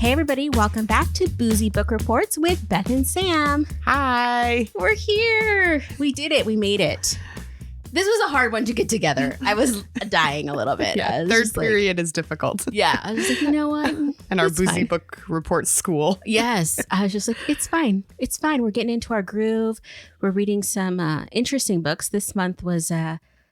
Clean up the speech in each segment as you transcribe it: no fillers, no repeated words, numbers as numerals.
Hey, everybody. Welcome back to Boozy Book Reports with Beth and Sam. Hi. We're here. We did it. We made it. This was a hard one to get together. I was dying a little bit. Yeah, third period is difficult. Yeah. I was like, you know what? And our Boozy Book Report school. Yes. I was just like, it's fine. It's fine. We're getting into our groove. We're reading some interesting books. This month was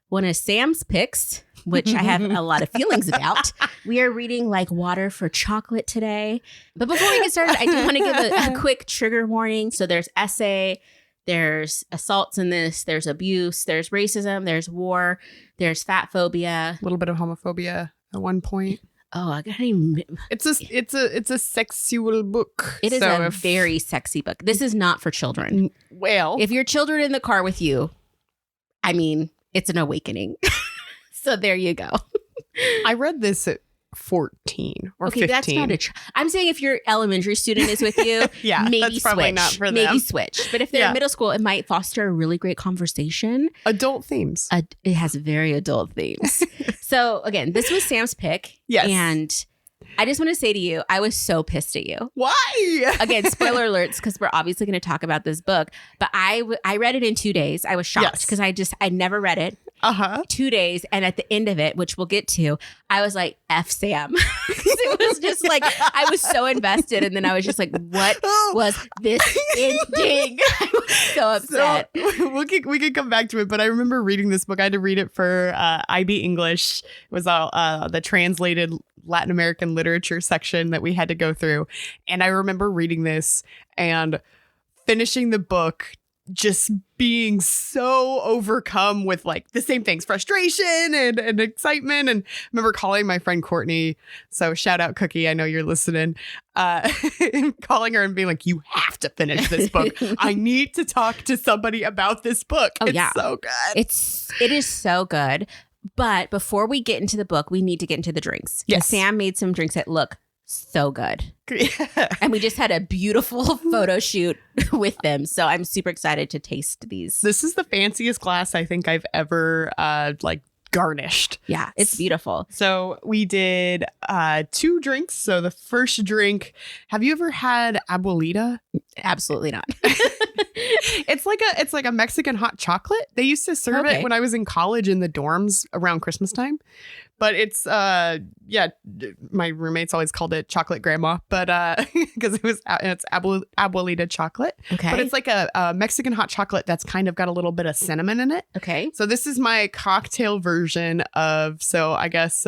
one of Sam's picks, which I have a lot of feelings about. We are reading like Water for Chocolate today. But before we get started, I do want to give a quick trigger warning. So there's essay, there's assaults in this, there's abuse, there's racism, there's war, there's fat phobia. A little bit of homophobia at one point. Oh, I gotta even... It's a sexual book. It is a very sexy book. This is not for children. Well, if your children in the car with you, I mean, it's an awakening. So there you go. I read this at 14 or 15. That's not I'm saying if your elementary student is with you, yeah, maybe that's probably switch. not for them. Maybe switch. But if they're in middle school, it might foster a really great conversation. Adult themes. It has very adult themes. So again, this was Sam's pick. Yes. And I just want to say to you, I was so pissed at you. Why? Again, spoiler alerts, because we're obviously going to talk about this book. But I read it in 2 days. I was shocked because I never read it. 2 days. And at the end of it, which we'll get to, I was like, F Sam. It was just like, I was so invested. And then I was just like, what was this ending? I was so upset. So, we could come back to it. But I remember reading this book. I had to read it for IB English. It was the translated Latin American literature section that we had to go through. And I remember reading this and finishing the book just being so overcome with like the same things, frustration and excitement. And I remember calling my friend Courtney. So shout out Cookie. I know you're listening. Calling her and being like, you have to finish this book. I need to talk to somebody about this book. Oh, it's so good. It is so good. But before we get into the book, we need to get into the drinks. Yes. Sam made some drinks that look so good. And we just had a beautiful photo shoot with them. So I'm super excited to taste these. This is the fanciest glass I think I've ever garnished. Yeah, it's beautiful. So we did 2 drinks. So the first drink, have you ever had Abuelita? Absolutely not. It's like a Mexican hot chocolate. They used to serve it when I was in college in the dorms around Christmas time. But it's my roommates always called it chocolate grandma, but because it's Abuelita chocolate. Okay. But it's like a Mexican hot chocolate that's kind of got a little bit of cinnamon in it. Okay. So this is my cocktail version of, so I guess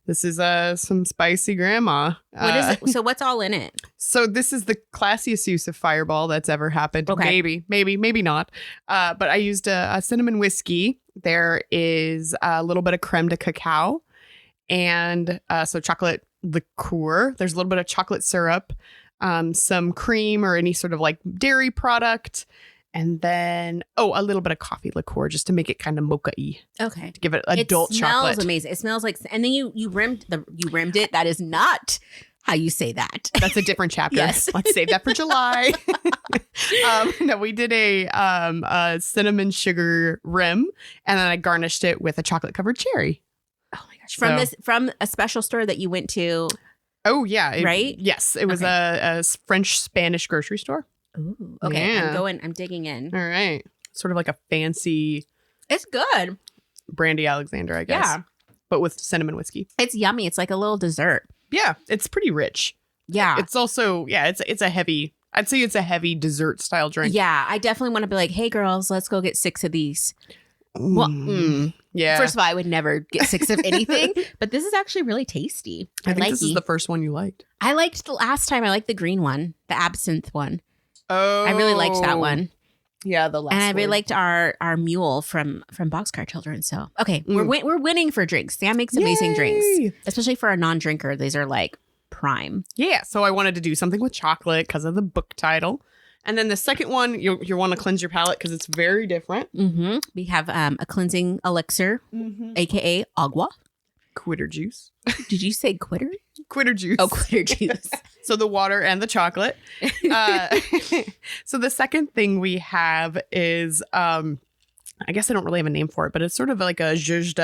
this is some spicy grandma. What is it? So what's all in it? So this is the classiest use of Fireball that's ever happened. Okay. Maybe not. But I used a cinnamon whiskey. There is a little bit of creme de cacao and so chocolate liqueur. There's a little bit of chocolate syrup, some cream or any sort of like dairy product. And then, a little bit of coffee liqueur just to make it kind of mocha-y. Okay. To give it adult chocolate. It smells amazing. It smells like, and then you rimmed it. That is not how you say that. That's a different chapter. Yes. Let's save that for July. No, we did a cinnamon sugar rim, and then I garnished it with a chocolate covered cherry. Oh my gosh. From a special store that you went to. Oh yeah. Right? Yes. It was a French Spanish grocery store. Ooh, okay. Yeah. I'm digging in. All right. Sort of like a fancy. It's good. Brandy Alexander, I guess. Yeah. But with cinnamon whiskey. It's yummy. It's like a little dessert. Yeah. It's pretty rich. Yeah. It's also, it's a heavy, I'd say it's a heavy dessert style drink. Yeah. I definitely want to be like, hey girls, let's go get 6 of these. Yeah. First of all, I would never get 6 of anything, but this is actually really tasty. I think this is the first one you liked. I liked the last time. I liked the green one, the absinthe one. Oh, I really liked that one. Yeah, the last one. And I really liked our mule from Boxcar Children. So, okay, we're winning for drinks. Sam makes amazing drinks, especially for a non-drinker. These are like prime. Yeah, so I wanted to do something with chocolate because of the book title. And then the second one, you want to cleanse your palate because it's very different. Mm-hmm. We have a cleansing elixir, a.k.a. agua. Quitter juice. Did you say quitter? Quitter juice. Oh, quitter juice. So the water and the chocolate. So the second thing we have is, I guess I don't really have a name for it, but it's sort of like a zhuzhed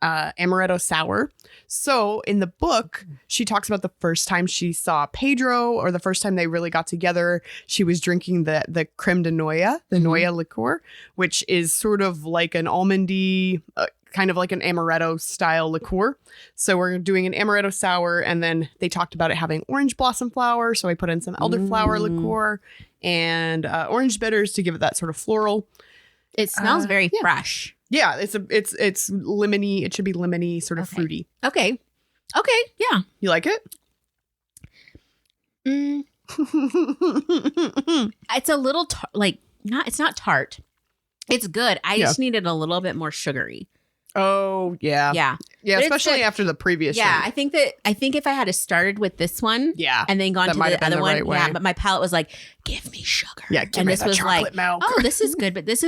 Amaretto Sour. So in the book, she talks about the first time she saw Pedro, or the first time they really got together. She was drinking the creme de noya, the noya liqueur, which is sort of like an almondy, kind of like an amaretto style liqueur. So we're doing an amaretto sour, and then they talked about it having orange blossom flower. So I put in some elderflower liqueur and orange bitters to give it that sort of floral. It smells very fresh. Yeah, it's lemony. It should be lemony, sort of fruity. Okay. Yeah. You like it? It's a little it's not tart. It's good. I just needed a little bit more sugary. Oh yeah, yeah. But especially after the previous. Yeah, I think if I had started with this one, and then gone to the other one, but my palate was like, give me sugar. Yeah, give me that chocolate milk. Oh, this is good, but this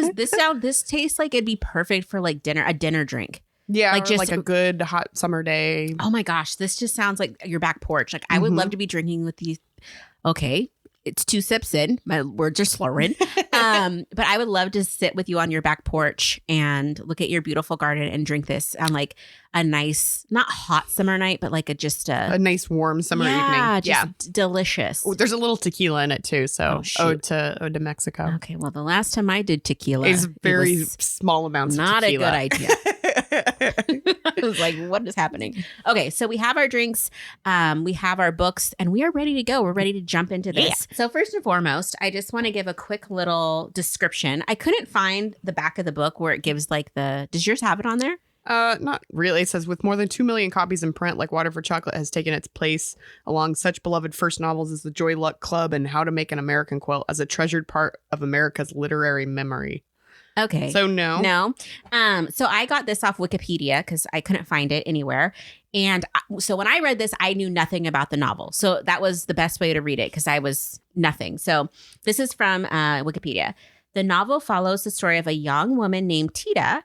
tastes like it'd be perfect for like a dinner drink. Yeah, like just like a good hot summer day. Oh my gosh, this just sounds like your back porch. Like I would love to be drinking with these. Okay, it's 2 sips in. My words are slurring. But I would love to sit with you on your back porch and look at your beautiful garden and drink this on like a nice, not hot summer night, but like a nice warm summer evening. Delicious. Oh, there's a little tequila in it too. So ode to Mexico. Okay, well, the last time I did tequila, it's very small amounts of tequila. Not a good idea. I was like, what is happening? Okay, so we have our drinks, we have our books, and we are ready to go. We're ready to jump into this. Yeah. So first and foremost, I just want to give a quick little description. I couldn't find the back of the book where it gives like does yours have it on there? Not really. It says, with more than 2 million copies in print, Like Water for Chocolate has taken its place along such beloved first novels as The Joy Luck Club and How to Make an American Quilt as a treasured part of America's literary memory. Okay. So no. So I got this off Wikipedia because I couldn't find it anywhere. And so when I read this, I knew nothing about the novel. So that was the best way to read it because I was nothing. So this is from Wikipedia. The novel follows the story of a young woman named Tita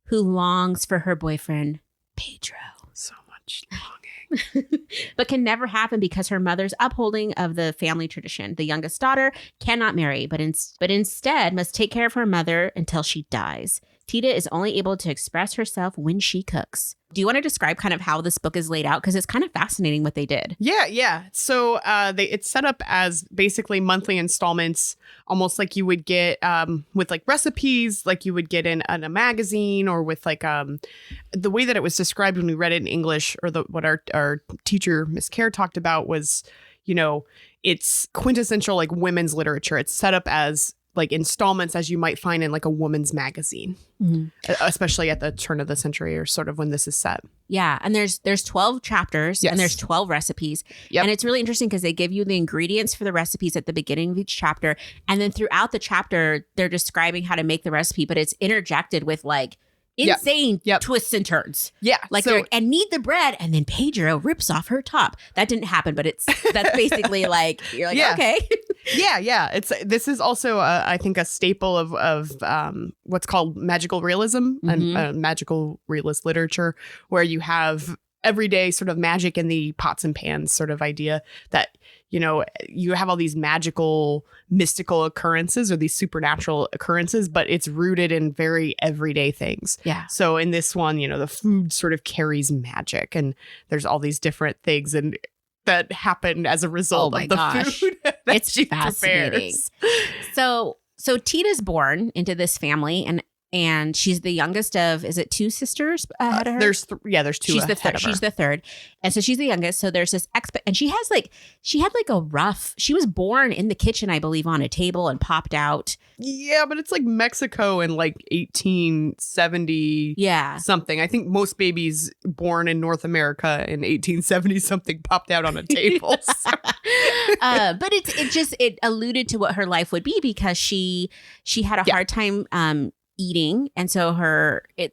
who longs for her boyfriend, Pedro. So much longing. But can never happen because her mother's upholding of the family tradition. The youngest daughter cannot marry, but instead must take care of her mother until she dies. Tita is only able to express herself when she cooks. Do you want to describe kind of how this book is laid out? Because it's kind of fascinating what they did. Yeah. So it's set up as basically monthly installments, almost like you would get with like recipes, like you would get in a magazine, or with like the way that it was described when we read it in English, or what our teacher, Miss Kerr, talked about was, it's quintessential like women's literature. It's set up as like installments as you might find in like a woman's magazine, especially at the turn of the century, or sort of when this is set. Yeah. And there's 12 chapters and there's 12 recipes. Yep. And it's really interesting because they give you the ingredients for the recipes at the beginning of each chapter. And then throughout the chapter, they're describing how to make the recipe, but it's interjected with like insane twists and turns. Yeah. Like, and knead the bread, and then Pedro rips off her top. That didn't happen, but that's basically like, you're like, okay. Yeah. This is also, I think, a staple of what's called magical realism and magical realist literature, where you have everyday sort of magic in the pots and pans sort of idea that, you have all these magical, mystical occurrences or these supernatural occurrences, but it's rooted in very everyday things. Yeah. So in this one, the food sort of carries magic, and there's all these different things that happen as a result of the food that it's she fascinating. Prepares. So Tita's born into this family, and she's the youngest of, is it 2 sisters ahead of her? There's 2 she's ahead of her. She's the third. And so she's the youngest. So there's this and she was born in the kitchen, I believe, on a table and popped out. Yeah, but it's like Mexico in like 1870 something. I think most babies born in North America in 1870 something popped out on a table. But it alluded to what her life would be, because she had a hard time eating, and so I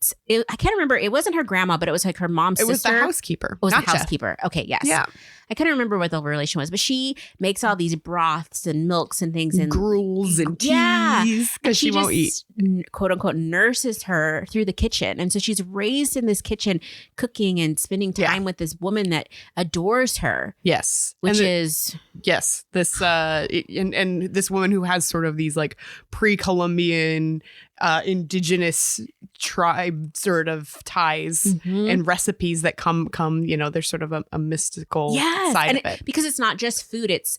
can't remember, it wasn't her grandma, but it was like her mom's sister. It was the housekeeper. It was the housekeeper. Okay, yes. Yeah. I couldn't remember what the relation was, but she makes all these broths and milks and things and gruels and teas because she won't eat. Quote unquote nurses her through the kitchen. And so she's raised in this kitchen cooking and spending time with this woman that adores her. Yes. Which is this and this woman who has sort of these like pre-Columbian indigenous tribe sort of ties and recipes that come, there's sort of a mystical side of it. Because it's not just food, it's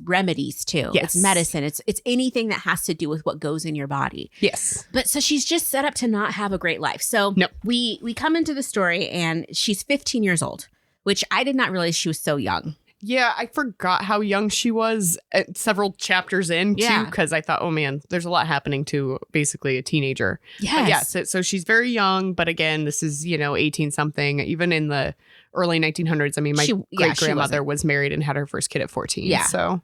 remedies too. Yes. It's medicine. It's anything that has to do with what goes in your body. Yes. But so she's just set up to not have a great life. So we come into the story and she's 15 years old, which I did not realize she was so young. Yeah, I forgot how young she was at several chapters in, too, because I thought, oh, man, there's a lot happening to basically a teenager. Yes. So she's very young. But again, this is, 18-something. Even in the early 1900s, I mean, my great-grandmother was married and had her first kid at 14. Yeah. So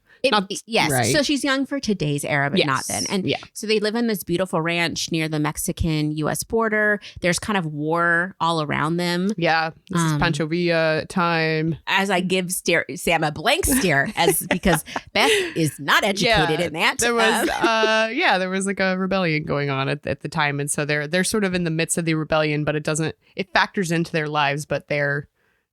yes. Right. So she's young for today's era, but not then. And so they live in this beautiful ranch near the Mexican-U.S. border. There's kind of war all around them. Yeah. This is Pancho Villa time. As I give Sam a blank stare, because Beth is not educated in that. There was, there was like a rebellion going on at the time. And so they're sort of in the midst of the rebellion, but it factors into their lives, but they're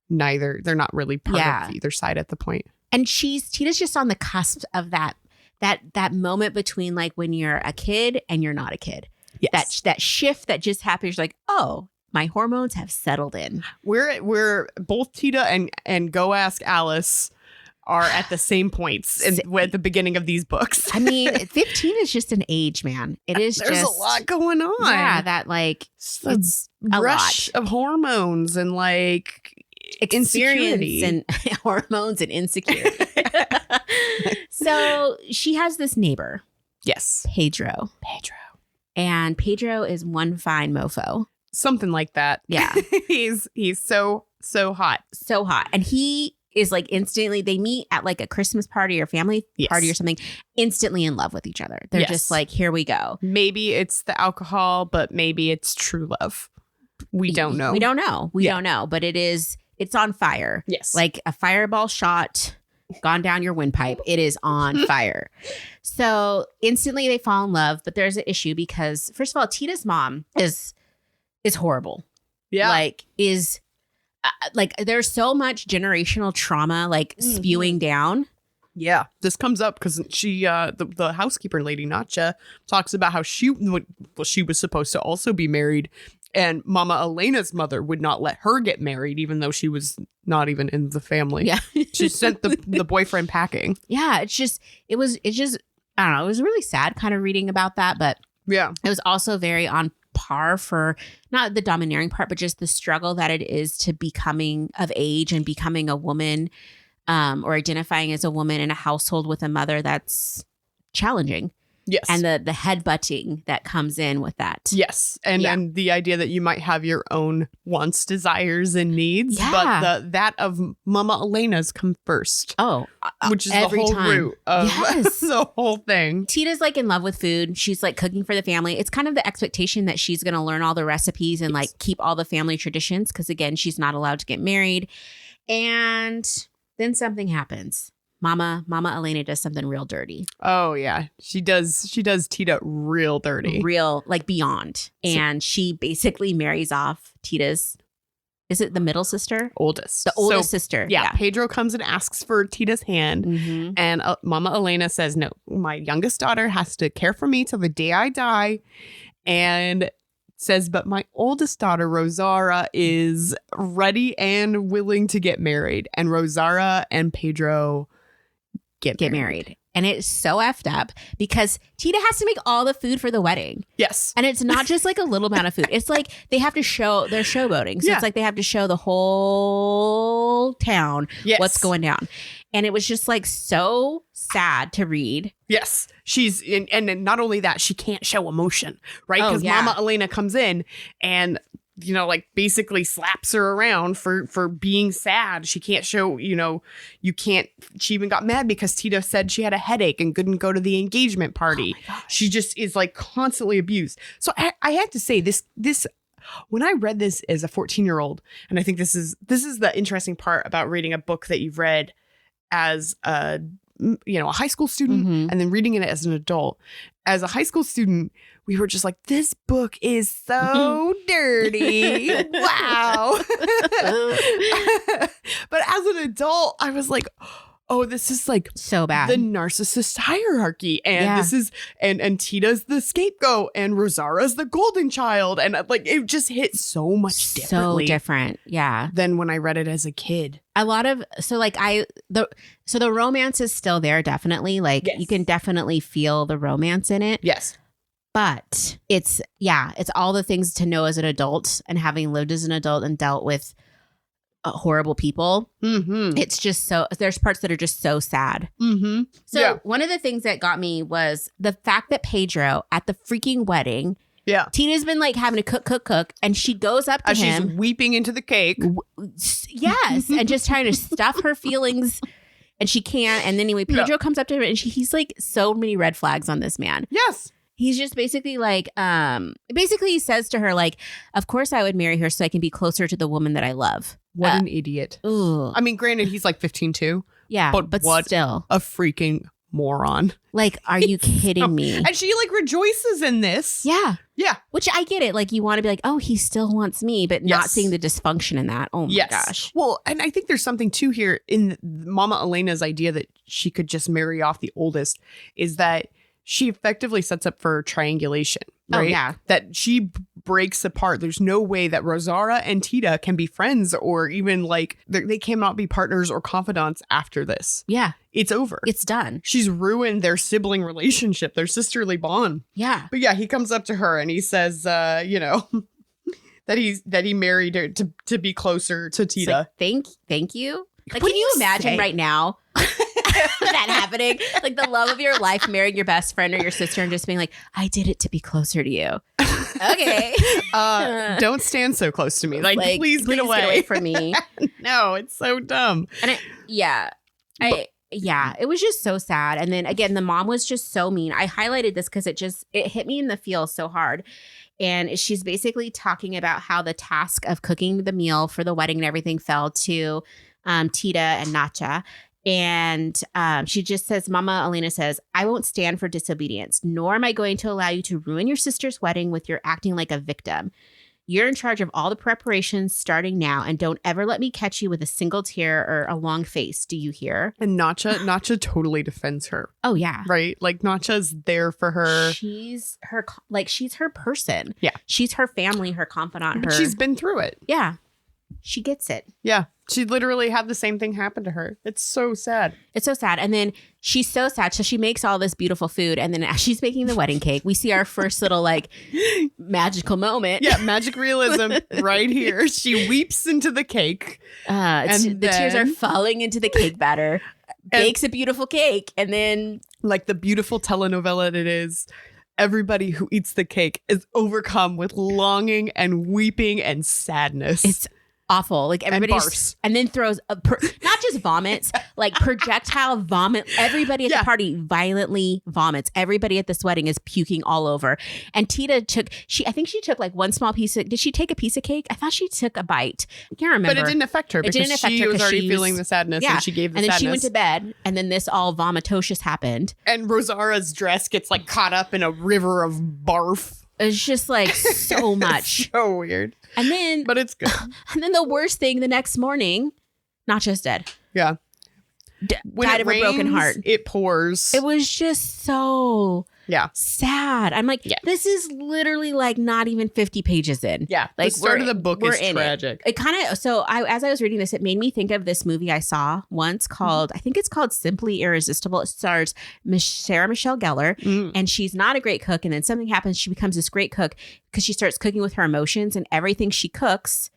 not really part of either side at the point. And Tita's just on the cusp of that moment between like when you're a kid and you're not a kid. Yes. That shift that just happens. You're like, oh, my hormones have settled in. We're both Tita and Go Ask Alice are at the same points at the beginning of these books. I mean, 15 is just an age, man. It is. There's a lot going on. Yeah, that like it's a rush of hormones and like experience and hormones and insecurity. So she has this neighbor. Yes. Pedro. And Pedro is one fine mofo. Something like that. Yeah. He's so hot. So hot. And he is like instantly, they meet at like a Christmas party or family party or something, instantly in love with each other. They're just like, here we go. Maybe it's the alcohol, but maybe it's true love. We don't know. We don't know. But it's on fire. Yes. Like a fireball shot gone down your windpipe. It is on fire. So instantly they fall in love. But there's an issue because, first of all, Tita's mom is horrible. Yeah. Like there's so much generational trauma like spewing down. Yeah. This comes up because she, the housekeeper lady, Natcha, talks about how she was supposed to also be married. And Mama Elena's mother would not let her get married, even though she was not even in the family. Yeah. She sent the boyfriend packing. Yeah. It was I don't know. It was really sad kind of reading about that. But yeah, it was also very on par for not the domineering part, but just the struggle that it is to becoming of age and becoming a woman or identifying as a woman in a household with a mother that's challenging. Yes. And the headbutting that comes in with that. Yes. And the idea that you might have your own wants, desires, and needs. Yeah. But that of Mama Elena's come first. Oh. Which is the whole root of the whole thing. Tita's like in love with food. She's like cooking for the family. It's kind of the expectation that she's going to learn all the recipes and like keep all the family traditions. Because again, she's not allowed to get married. And then something happens. Mama Elena does something real dirty. Oh yeah. She does Tita real dirty. Real, like beyond. And she basically marries off Tita's, is it the middle sister? Oldest. The oldest sister. Yeah. Pedro comes and asks for Tita's hand. And Mama Elena says, no, my youngest daughter has to care for me till the day I die. And says, but my oldest daughter, Rosara, is ready and willing to get married. And Rosara and Pedro get married. And it's so effed up because Tita has to make all the food for the wedding. Yes. And it's not just like a little amount of food. It's like they're showboating. So it's like they have to show the whole town what's going down. And it was just like so sad to read. Yes. She's and not only that, she can't show emotion, right? Because Mama Elena comes in and like basically slaps her around for being sad. She can't show, she even got mad because Tita said she had a headache and couldn't go to the engagement party. She just is like constantly abused. So I have to say this when I read this as a 14-year-old, and I think this is the interesting part about reading a book that you've read as a high school student and then reading it as an adult. As a high school student, we were just like, this book is so dirty. Wow. But as an adult, I was like, oh, this is like so bad. The narcissist hierarchy. And this is and Tita's the scapegoat and Rosara's the golden child. And like it just hit so much differently. So different. Yeah. Than when I read it as a kid. A lot of the romance is still there, definitely. Like you can definitely feel the romance in it. Yes. But it's all the things to know as an adult and having lived as an adult and dealt with horrible people. It's just there's parts that are just so sad. So one of the things that got me was the fact that Pedro at the freaking wedding, Tina's been like having to cook, and she goes up to him. She's weeping into the cake. Yes, and just trying to stuff her feelings. And she can't. And then anyway, Pedro comes up to her and he's like so many red flags on this man. Yes. He's just basically like, he says to her, like, of course I would marry her so I can be closer to the woman that I love. What an idiot. Ugh. I mean, granted, he's like 15 too. Yeah, but what still. A freaking moron. Like, are you kidding me? And she like rejoices in this. Yeah. Yeah. Which I get it. Like, you want to be like, oh, he still wants me, but not seeing the dysfunction in that. Oh my gosh. Well, and I think there's something too here in Mama Elena's idea that she could just marry off the oldest is that she effectively sets up for triangulation, right? Oh, yeah. That she breaks apart. There's no way that Rosara and Tita can be friends or even like they cannot be partners or confidants after this. Yeah. It's over. It's done. She's ruined their sibling relationship, their sisterly bond. Yeah. But yeah, he comes up to her and he says, that he married her to be closer to Tita. Like, thank you. Like, can you imagine right now that happening? Like the love of your life, marrying your best friend or your sister and just being like, I did it to be closer to you. Okay. Don't stand so close to me. Like please get away from me. No, it's so dumb. And it was just so sad. And then again, the mom was just so mean. I highlighted this because it hit me in the feels so hard. And she's basically talking about how the task of cooking the meal for the wedding and everything fell to Tita and Nacha. And she just says, Mama Elena says, I won't stand for disobedience, nor am I going to allow you to ruin your sister's wedding with your acting like a victim. You're in charge of all the preparations starting now, and don't ever let me catch you with a single tear or a long face. Do you hear? And Nacha totally defends her. Oh, yeah. Right? Like Nacha's there for her. She's her person. Yeah. She's her family, her confidant. But she's been through it. Yeah. She gets it. Yeah. She literally had the same thing happen to her. It's so sad. It's so sad. And then she's so sad. So she makes all this beautiful food. And then as she's making the wedding cake, we see our first little like magical moment. Yeah. Magic realism right here. She weeps into the cake. And the tears are falling into the cake batter. Bakes a beautiful cake. And then like the beautiful telenovela it is, everybody who eats the cake is overcome with longing and weeping and sadness. It's awful. Like everybody's and then throws not just vomits, like projectile vomit. Everybody at the party violently vomits. Everybody at this wedding is puking all over. And Tita I think she took like one small piece did she take a piece of cake? I thought she took a bite. I can't remember. But it didn't affect her because she was already feeling the sadness and she gave the sadness. And then she went to bed and then this all vomitocious happened. And Rosara's dress gets like caught up in a river of barf. It's just like so much. So weird. And then, but it's good. And then the worst thing the next morning, Nacho's dead. Yeah. Died of a broken heart. It pours. It was just so sad. I'm like, this is literally like not even 50 pages in. Yeah. Like the start of the book is tragic. It kind of, as I was reading this, it made me think of this movie I saw once called, I think it's called Simply Irresistible. It stars Sarah Michelle Gellar and she's not a great cook. And then something happens. She becomes this great cook because she starts cooking with her emotions and everything she cooks,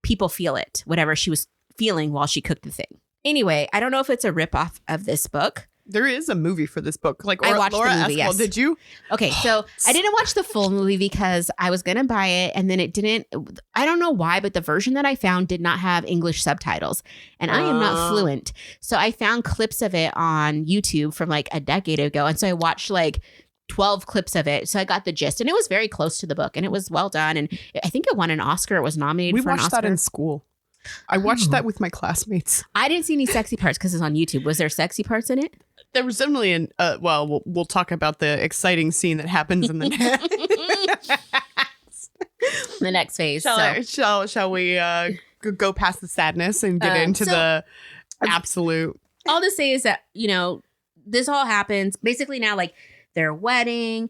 people feel it, whatever she was feeling while she cooked the thing. Anyway, I don't know if it's a ripoff of this book. There is a movie for this book. Like I watched Laura the movie, Esquivel, yes. Did you? Okay, so I didn't watch the full movie because I was going to buy it and then it didn't. I don't know why, but the version that I found did not have English subtitles and I am not fluent. So I found clips of it on YouTube from like a decade ago. And so I watched like 12 clips of it. So I got the gist, and it was very close to the book, and it was well done. And I think it won an Oscar. It was nominated for an Oscar. We watched that in school. I watched that with my classmates. I didn't see any sexy parts because it's on YouTube. Was there sexy parts in it? There was definitely we'll talk about the exciting scene that happens in the the next phase. Shall we go past the sadness and get into the absolute? All to say is that, this all happens basically now, like their wedding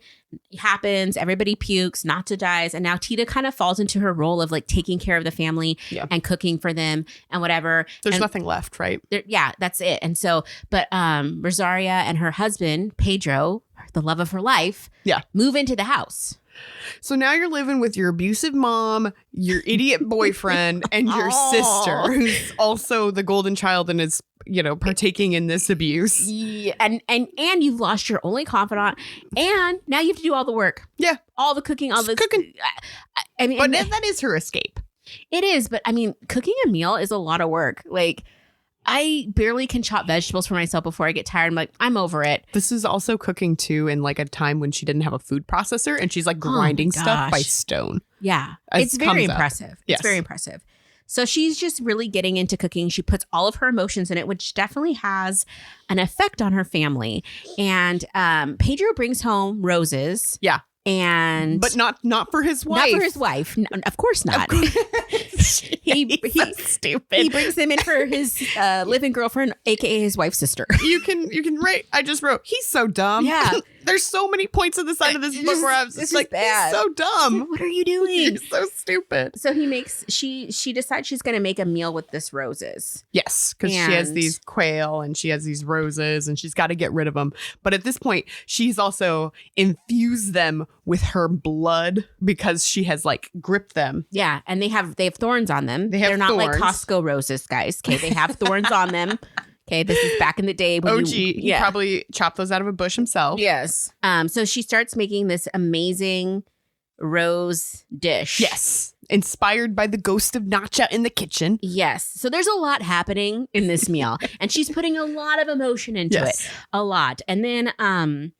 happens, everybody pukes, Natcha dies, and now Tita kind of falls into her role of like taking care of the family and cooking for them and whatever. There's nothing left, right? Yeah, that's it. And so, but Rosaria and her husband, Pedro, the love of her life, move into the house. So now you're living with your abusive mom, your idiot boyfriend, and your sister, who's also the golden child and is, partaking in this abuse. Yeah, and you've lost your only confidant, and now you have to do all the work. Yeah, all the cooking, all the cooking. I mean, but that is her escape. It is, but I mean, cooking a meal is a lot of work. Like, I barely can chop vegetables for myself before I get tired. I'm like, I'm over it. This is also cooking too in like a time when she didn't have a food processor and she's like grinding stuff by stone. Yeah. It's very impressive. Yes. It's very impressive. So she's just really getting into cooking. She puts all of her emotions in it, which definitely has an effect on her family. And Pedro brings home roses. Yeah. But not for his wife. Not for his wife. No, of course not. He's stupid. He brings them in for his live-in girlfriend, aka his wife's sister. You can write. I just wrote. He's so dumb. Yeah. There's so many points of the side of this book where I was just like, bad. He's so dumb. What are you doing? You're so stupid. So she decides she's going to make a meal with this roses. Yes, because she has these quail and she has these roses and she's got to get rid of them. But at this point, she's also infused them with her blood because she has like gripped them. Yeah, and they have thorns on them. They're not thorns. Like Costco roses, guys. Okay, they have thorns on them. Okay, this is back in the day when he probably chopped those out of a bush himself. Yes. So she starts making this amazing rose dish. Yes. Inspired by the ghost of Natcha in the kitchen. Yes. So there's a lot happening in this meal. And she's putting a lot of emotion into it. A lot. And then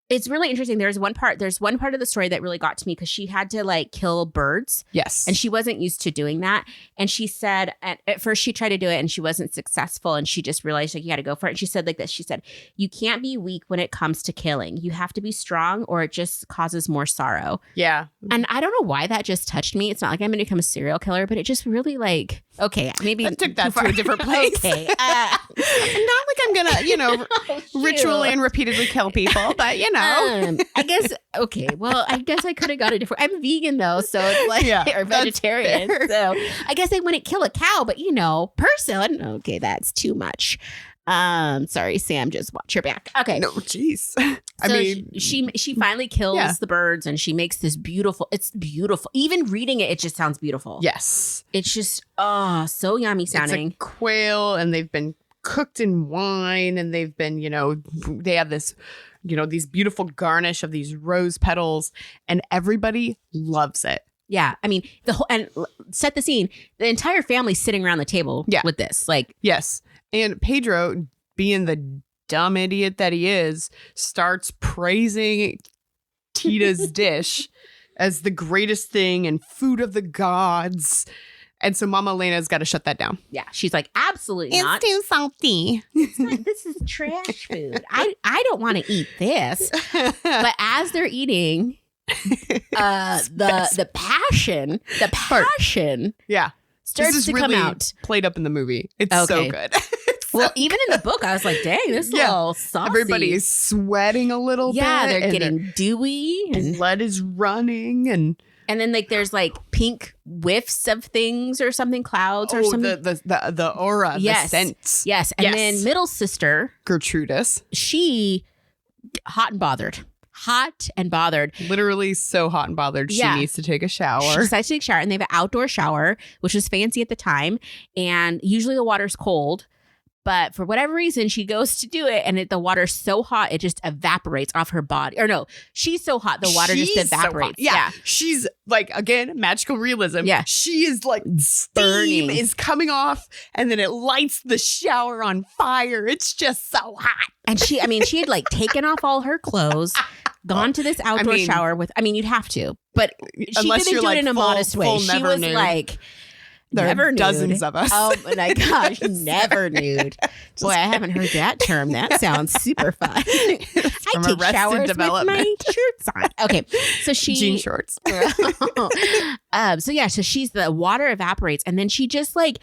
it's really interesting. There's one part of the story that really got to me because she had to like kill birds. Yes. And she wasn't used to doing that. And she said at first she tried to do it and she wasn't successful. And she just realized like you got to go for it. And she said like this. She said, you can't be weak when it comes to killing. You have to be strong or it just causes more sorrow. Yeah. And I don't know why that just touched me. It's not like I'm going to become a serial killer, but it just really like, okay, maybe I took that to a different place. Okay. Not like I'm going to, ritually and repeatedly kill people, but I guess, okay, well, I guess I could have got a different, I'm vegan though, so it's like, or vegetarian, so I guess I wouldn't kill a cow, but person, okay, that's too much. Sorry, Sam, just watch your back. Okay. No, jeez. I mean, she finally kills the birds and she makes this it's beautiful. Even reading it just sounds beautiful. Yes. It's just, so yummy sounding. It's a quail and they've been cooked in wine and they've been, they have this, these beautiful garnish of these rose petals and everybody loves it. Yeah. I mean, and set the scene, the entire family's sitting around the table with this. Like, yes. And Pedro, being the dumb idiot that he is, starts praising Tita's dish as the greatest thing and food of the gods. And so Mama Elena's got to shut that down. Yeah. She's like, absolutely not. It's too salty. This is trash food. I don't want to eat this. But as they're eating, the passion starts to come out. Played up in the movie. It's so good. Well, even in the book, I was like, dang, this is a little saucy. Everybody's sweating a little bit. Yeah, they're getting dewy. And blood is running. And then like there's like pink whiffs of things or something, clouds or something. The aura, the scents. Yes. And then middle sister, Gertrudis, she hot and bothered. Literally so hot and bothered. She needs to take a shower. She decides to take a shower and they have an outdoor shower, which was fancy at the time. And usually the water's cold. But for whatever reason, she goes to do it and the water's so hot, it just evaporates off her body. Or no, she's so hot, the water just evaporates. So yeah. She's like, again, magical realism. Yeah. She is like, steam is coming off and then it lights the shower on fire. It's just so hot. And she had like taken off all her clothes, gone to this outdoor shower with, you'd have to, but she unless didn't do it in a modest way. She was nude. like, there never are nude. Dozens of us. Oh my gosh, never nude. Boy, I haven't heard that term. That sounds super fun. I take showers with my shirts on. Okay, so jean shorts. So she's the water evaporates, and then she just like.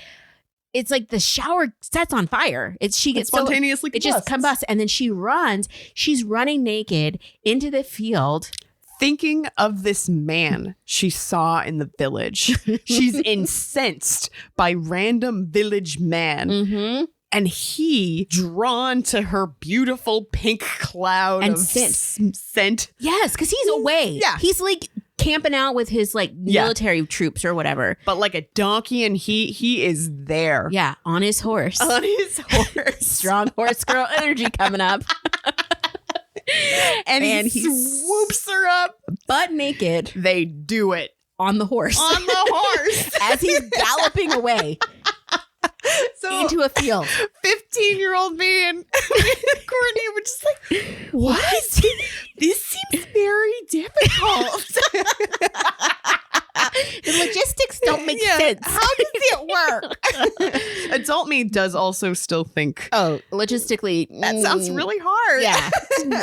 It's like the shower sets on fire. She gets spontaneously it just combusts, and then she runs. She's running naked into the field, thinking of this man she saw in the village. She's incensed by random village man. Mm-hmm. And he drawn to her beautiful pink cloud and of scent. Yes, because he's away. Yeah. He's like camping out with his like military troops or whatever. But like a donkey, and he is there. Yeah, on his horse. On his horse. Strong horse girl energy coming up. and he swoops her up. Butt naked. They do it. On the horse. On the horse. As he's galloping away. Into a field. 15-year-old me and Courtney were just like, what? This seems very difficult. The logistics don't make sense. How does it work? Adult me does also still think, oh, logistically, that sounds really hard. Yeah.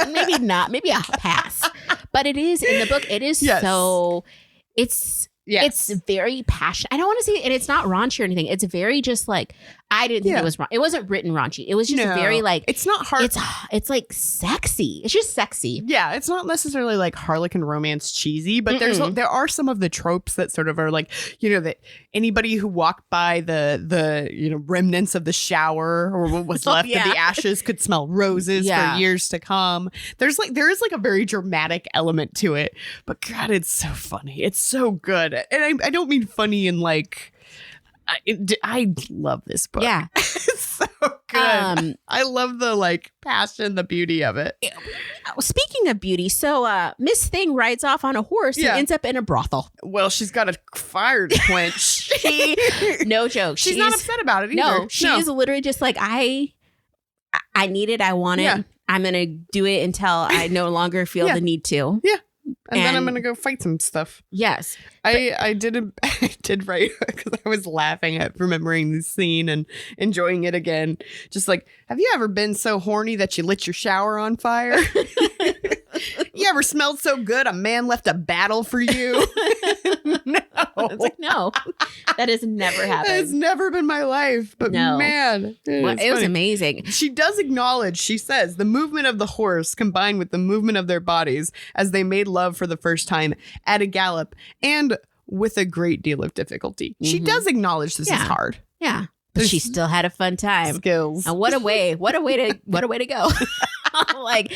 Maybe not. Maybe a pass. But it is, in the book, it is so, it's very passionate. I don't want to say, and it's not raunchy or anything. It's very just like, I didn't think it was, it wasn't written raunchy. It was just very like, it's not hard. It's like sexy. It's just sexy. Yeah. It's not necessarily like Harlequin romance cheesy, but there are some of the tropes that sort of are like, that anybody who walked by the remnants of the shower or what was left of the ashes could smell roses for years to come. There is like a very dramatic element to it, but God, it's so funny. It's so good. And I don't mean funny in like, I love this book. Yeah. It's so good. I love the like passion, the beauty of it. Speaking of beauty, so Miss Thing rides off on a horse and ends up in a brothel. Well, she's got a fire to quench. No joke. She's not upset about it either. No, she's literally just like, I need it. I want it. I'm going to do it until I no longer feel the need to. Yeah. And then I'm going to go fight some stuff. Yes. I did write because I was laughing at remembering the scene and enjoying it again. Just like, have you ever been so horny that you lit your shower on fire? You ever smelled so good a man left a battle for you? No. It's like, no, that has never happened. It's never been my life. But man, it was amazing. She does acknowledge, she says, the movement of the horse combined with the movement of their bodies as they made love for the first time at a gallop and with a great deal of difficulty. Mm-hmm. She does acknowledge this is hard. Yeah. But she still had a fun time. Skills. And what a way to go. Like,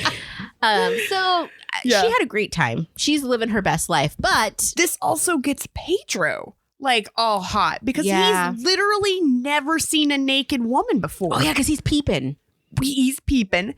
so she had a great time. She's living her best life, but this also gets Pedro like all hot because he's literally never seen a naked woman before. Oh yeah, because he's peeping. He's peeping.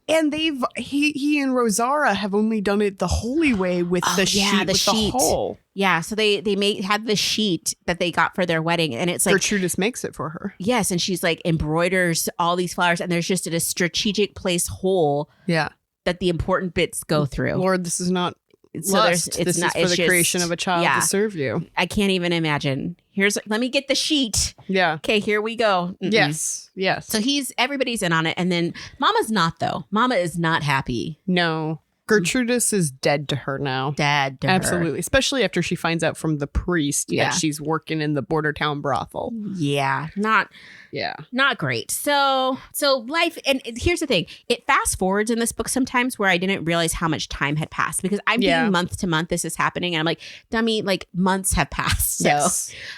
And he and Rosara have only done it the holy way with the sheet, with the hole. Yeah, so they had the sheet that they got for their wedding, and it's like Gertrudis makes it for her. Yes, and she's like embroiders all these flowers, and there's just a strategic place hole. Yeah, that the important bits go through. Lord, this is not lust. This is for the creation of a child to serve you. I can't even imagine. Let me get the sheet. Yeah. Okay, here we go. Mm-mm. Yes. So everybody's in on it. And then Mama's not, though. Mama is not happy. No. Gertrudis is dead to her now. Dead to her. Absolutely. Especially after she finds out from the priest that she's working in the border town brothel. Yeah. Not great. So life, and here's the thing. It fast forwards in this book sometimes where I didn't realize how much time had passed because I'm being month to month this is happening. And I'm like, dummy, like months have passed. So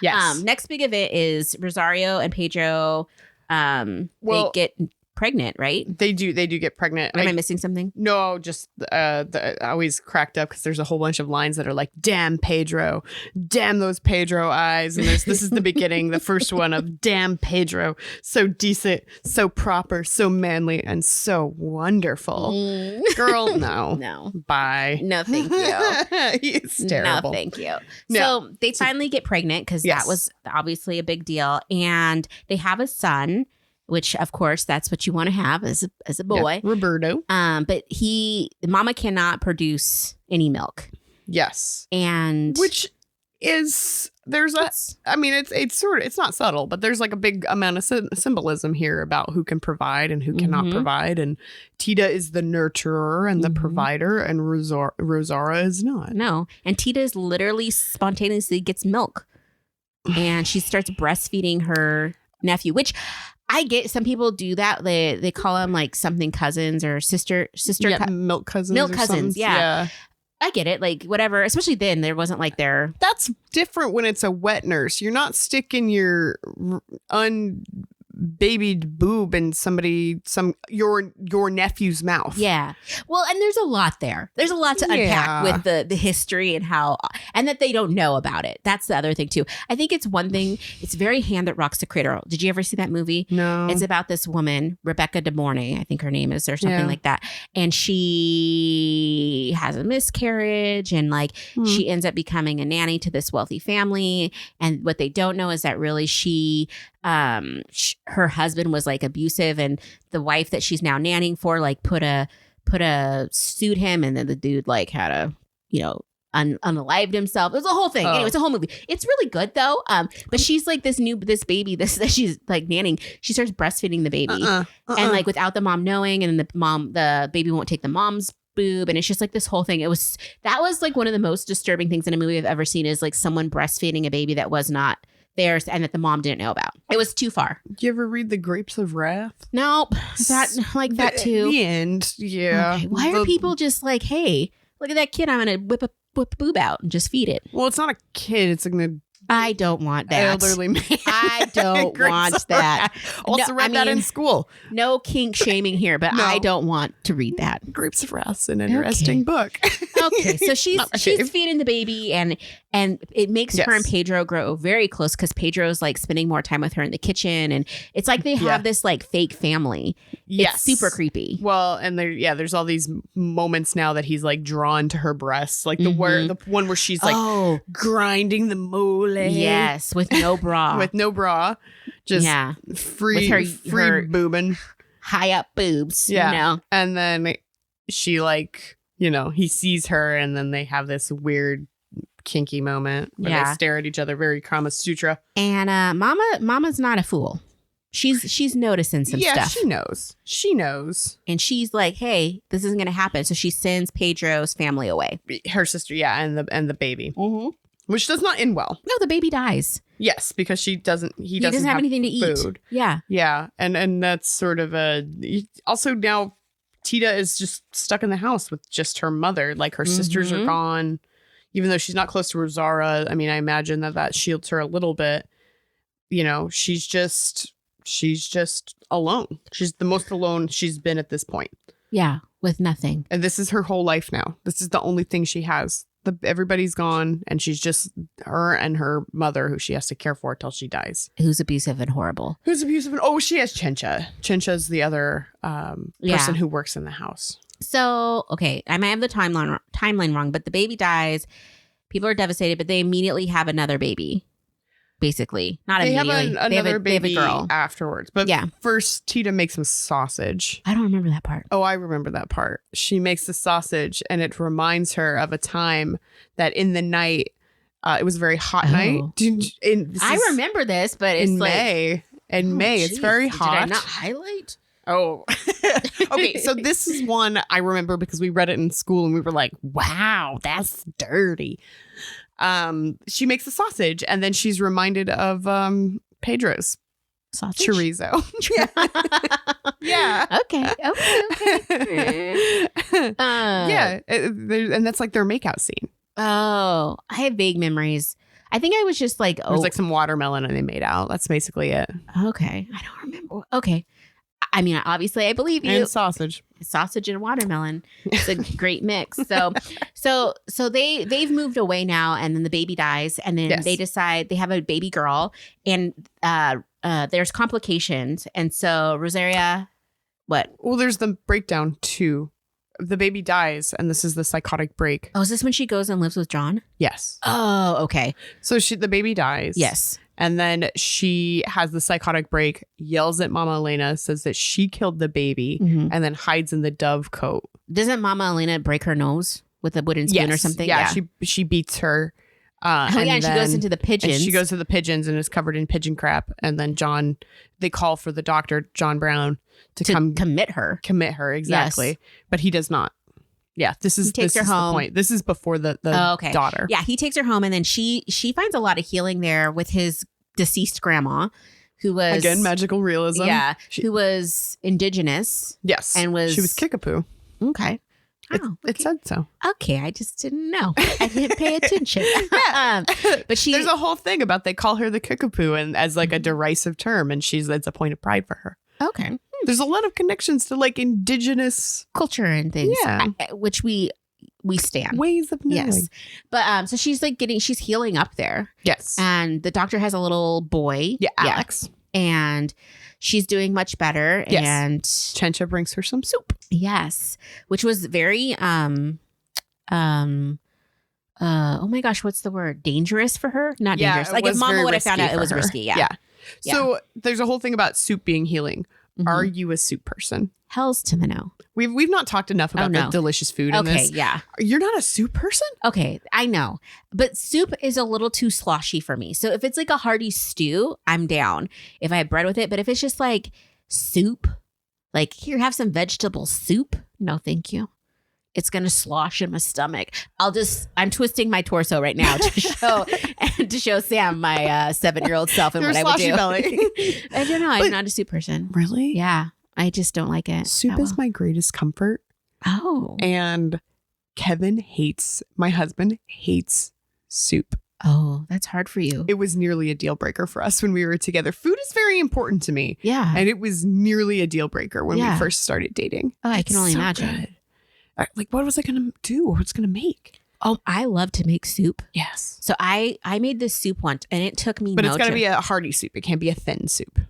yes. Next big event is Rosario and Pedro. They get pregnant, right? They do get pregnant. Am I missing something? No, just I always cracked up because there's a whole bunch of lines that are like, damn Pedro, damn those Pedro eyes. And this is the beginning, the first one of damn Pedro, so decent, so proper, so manly, and so wonderful. Girl, no. Bye. No, thank you. He's terrible. No, thank you. No. So they finally get pregnant because that was obviously a big deal. And they have a son. which of course that's what you want to have as a boy. Yeah, Roberto. But mama cannot produce any milk. Yes. And which is it's not subtle, but there's like a big amount of symbolism here about who can provide and who cannot provide. And Tita is the nurturer and the provider, and Rosaura is not. No. And Tita is literally spontaneously gets milk, and she starts breastfeeding her nephew, which I get. Some people do that. They call them like something cousins or sister. Milk cousins. Milk cousins. Yeah. I get it. Like, whatever. Especially then, there wasn't like their... That's different when it's a wet nurse. You're not sticking your unbabied boob in your nephew's mouth. Yeah. Well, and there's a lot there. There's a lot to unpack with the history and how... And that they don't know about it. That's the other thing, too. I think it's one thing... It's very Hand That Rocks the Cradle. Did you ever see that movie? No. It's about this woman, Rebecca De Mornay, I think her name is, or something like that. And she has a miscarriage, and like she ends up becoming a nanny to this wealthy family. And what they don't know is that really her husband was like abusive, and the wife that she's now nannying for like sued him, and then the dude like had a unalived himself. It was a whole thing. Anyway, it's a whole movie. It's really good though. But she's like this baby that she's like nannying. She starts breastfeeding the baby, and like without the mom knowing, and the baby won't take the mom's boob, and it's just like this whole thing. That was like one of the most disturbing things in a movie I've ever seen, is like someone breastfeeding a baby that was not theirs and that the mom didn't know about. It was too far. Did you ever read The Grapes of Wrath? Nope. That too. The end. Yeah. Okay. Why are people just like, hey, look at that kid, I'm gonna whip a boob out and just feed it? Well, it's not a kid. It's an I don't want that. elderly man. I don't want that. Also read that in school. No kink shaming here, but I don't want to read that. Grapes of Wrath's an interesting book. Okay, so she's feeding the baby, and it makes her and Pedro grow very close, because Pedro's like spending more time with her in the kitchen, and it's like they have this like fake family. Yes, it's super creepy. Well, and there's all these moments now that he's like drawn to her breasts, like the one where she's like grinding the mole. Yes, with no bra. With no bra. Just free boobing. High up boobs. Yeah. And then she like, he sees her, and then they have this weird kinky moment where they stare at each other, very Kama Sutra. And Mama's not a fool. She's noticing some stuff. Yeah, she knows. And she's like, hey, this isn't going to happen. So she sends Pedro's family away. Her sister, and the baby. Mm-hmm. Which does not end well. No, the baby dies. Yes, because he doesn't have anything to eat. Food. Yeah. Yeah. And that's sort of also now Tita is just stuck in the house with just her mother. Like her sisters are gone. Even though she's not close to Rosaura, I mean, I imagine that shields her a little bit. She's just alone. She's the most alone she's been at this point. Yeah, with nothing. And this is her whole life now. This is the only thing she has. Everybody's gone, and she's just her and her mother, who she has to care for till she dies. Who's abusive and horrible. Oh, she has Chencha. Chencha's the other person who works in the house. So, okay, I might have the timeline wrong, but the baby dies. People are devastated, but they immediately have another baby. Basically, not immediately. They have a baby girl afterwards. But first, Tita makes some sausage. I don't remember that part. Oh, I remember that part. She makes the sausage, and it reminds her of a time that in the night, it was a very hot night. I remember this, but it's in May. In May, it's very hot. Did I not highlight? Oh, okay. So this is one I remember because we read it in school, and we were like, "Wow, that's dirty." She makes a sausage, and then she's reminded of Pedro's sausage chorizo. Yeah. Okay. Yeah, and that's like their makeout scene. Oh, I have vague memories. I think I was just like, there's like some watermelon, and they made out. That's basically it. Okay, I don't remember. Okay. I mean, obviously, I believe you. And sausage and watermelon. It's a great mix. So they've moved away now, and then the baby dies, and then they decide they have a baby girl, and there's complications, and so Rosaria, what? Well, there's the breakdown too. The baby dies, and this is the psychotic break. Oh, is this when she goes and lives with John? Yes. Oh, okay. So the baby dies. Yes. And then she has the psychotic break, yells at Mama Elena, says that she killed the baby, and then hides in the dove coat. Doesn't Mama Elena break her nose with a wooden spoon or something? Yeah, she beats her. And she goes into the pigeons. And she goes to the pigeons and is covered in pigeon crap. And then they call for the doctor, John Brown, to come commit her. Commit her, exactly. Yes. But he does not. Yeah, this is the point. This is before the daughter. Yeah, he takes her home, and then she finds a lot of healing there with his deceased grandma, who was again magical realism. Yeah, who was indigenous. Yes, and she was Kickapoo. Okay. It said so. Okay, I just didn't know. I didn't pay attention. But there's a whole thing about they call her the Kickapoo and as like a derisive term, and it's a point of pride for her. Okay. There's a lot of connections to like indigenous culture and things, which we stand ways of knowing. Yes, but so she's like she's healing up there. Yes, and the doctor has a little boy. Yeah, Alex, and she's doing much better. Yes. And Chencha brings her some soup. Yes, which was very oh my gosh, what's the word? Dangerous for her? Not dangerous. Like if Mama would have found out, it was risky. Yeah. So there's a whole thing about soup being healing. Are you a soup person? Hell's to the no. We've not talked enough about the delicious food in this. Okay, yeah. You're not a soup person? Okay, I know. But soup is a little too sloshy for me. So if it's like a hearty stew, I'm down. If I have bread with it. But if it's just like soup, like here, have some vegetable soup. No, thank you. It's going to slosh in my stomach. I'm twisting my torso right now to show Sam, my 7-year-old self, and what I would do. Belly. I don't know. I'm not a soup person. Really? Yeah. I just don't like it. Soup is my greatest comfort. Oh. And my husband hates soup. Oh, that's hard for you. It was nearly a deal breaker for us when we were together. Food is very important to me. Yeah. And it was nearly a deal breaker when we first started dating. Oh, I can only imagine. Good. Like, what was I going to do? Or what's going to make? Oh, I love to make soup. Yes. So I made this soup once, and it took me But it's got to be a hearty soup. It can't be a thin soup.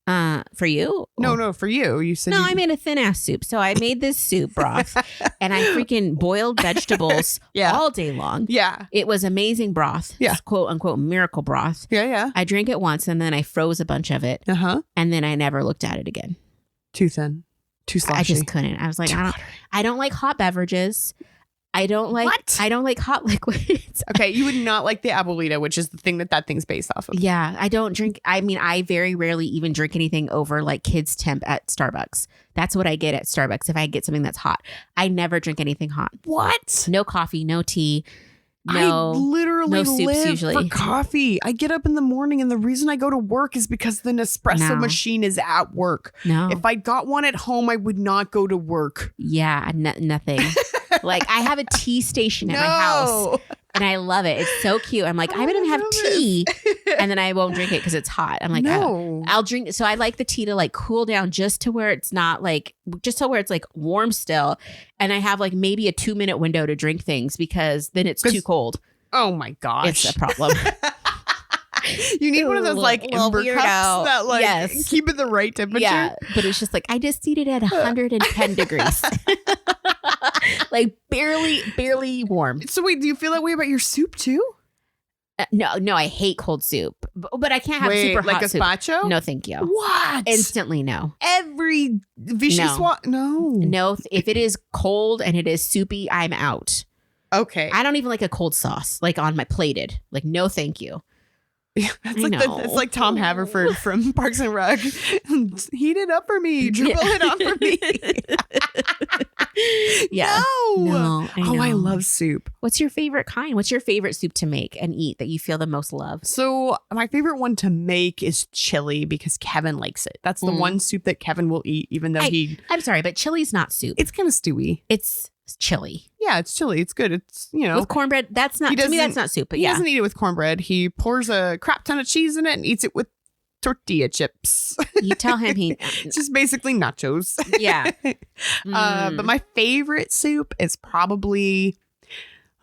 For you? No, for you. You said I made a thin ass soup. So I made this soup broth and I freaking boiled vegetables all day long. Yeah. It was amazing broth. Yeah. Quote unquote miracle broth. Yeah. I drank it once and then I froze a bunch of it. And then I never looked at it again. Too thin. Too sloshy. I just couldn't. I was like, I don't like hot beverages. I don't like hot liquids. Okay, you would not like the Abuelita, which is the thing that thing's based off of. Yeah, I don't drink. I mean, I very rarely even drink anything over like kids temp at Starbucks. That's what I get at Starbucks if I get something that's hot. I never drink anything hot. What? No coffee, no tea. I literally no live for coffee. I get up in the morning and the reason I go to work is because the Nespresso machine is at work. No. If I got one at home, I would not go to work. Yeah, nothing. Like I have a tea station at my house and I love it. It's so cute. I'm like, I'm going to have tea and then I won't drink it because it's hot. I'm like, I'll drink. So I like the tea to like cool down just to where it's not like, just to where it's like warm still. And I have like maybe a 2-minute window to drink things because then it's too cold. Oh my gosh. It's a problem. You need one of those like ember cups that like keep it the right temperature. Yeah, but it's just like I just need it at 110 degrees. Like barely warm. So wait, do you feel that way about your soup too? No, I hate cold soup. But I can't have super hot like soup. gazpacho? No, thank you. What? Instantly no. Every vichyssoise? No, if it is cold and it is soupy, I'm out. Okay. I don't even like a cold sauce like on my plated. Like no, thank you. It's like Tom Haverford from Parks and Rec. Heat it up for me. Dribble it on for me. Yeah. No. I love soup. What's your favorite kind? What's your favorite soup to make and eat that you feel the most love? So my favorite one to make is chili because Kevin likes it. That's the one soup that Kevin will eat, even though I'm sorry, but chili's not soup. It's kind of stewy. It's chili. Yeah, it's chili. It's good. It's, with cornbread. That's not, to me, that's not soup, but he doesn't eat it with cornbread. He pours a crap ton of cheese in it and eats it with tortilla chips. You tell him it's just basically nachos. Yeah. But my favorite soup is probably,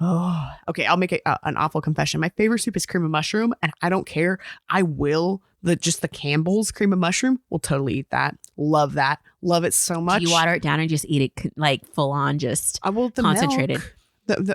okay, I'll make an awful confession. My favorite soup is cream of mushroom, and I don't care. I will. Just the Campbell's cream of mushroom, will totally eat that. Love that. Love it so much. Do you water it down and just eat it like full on, just I will. Concentrated.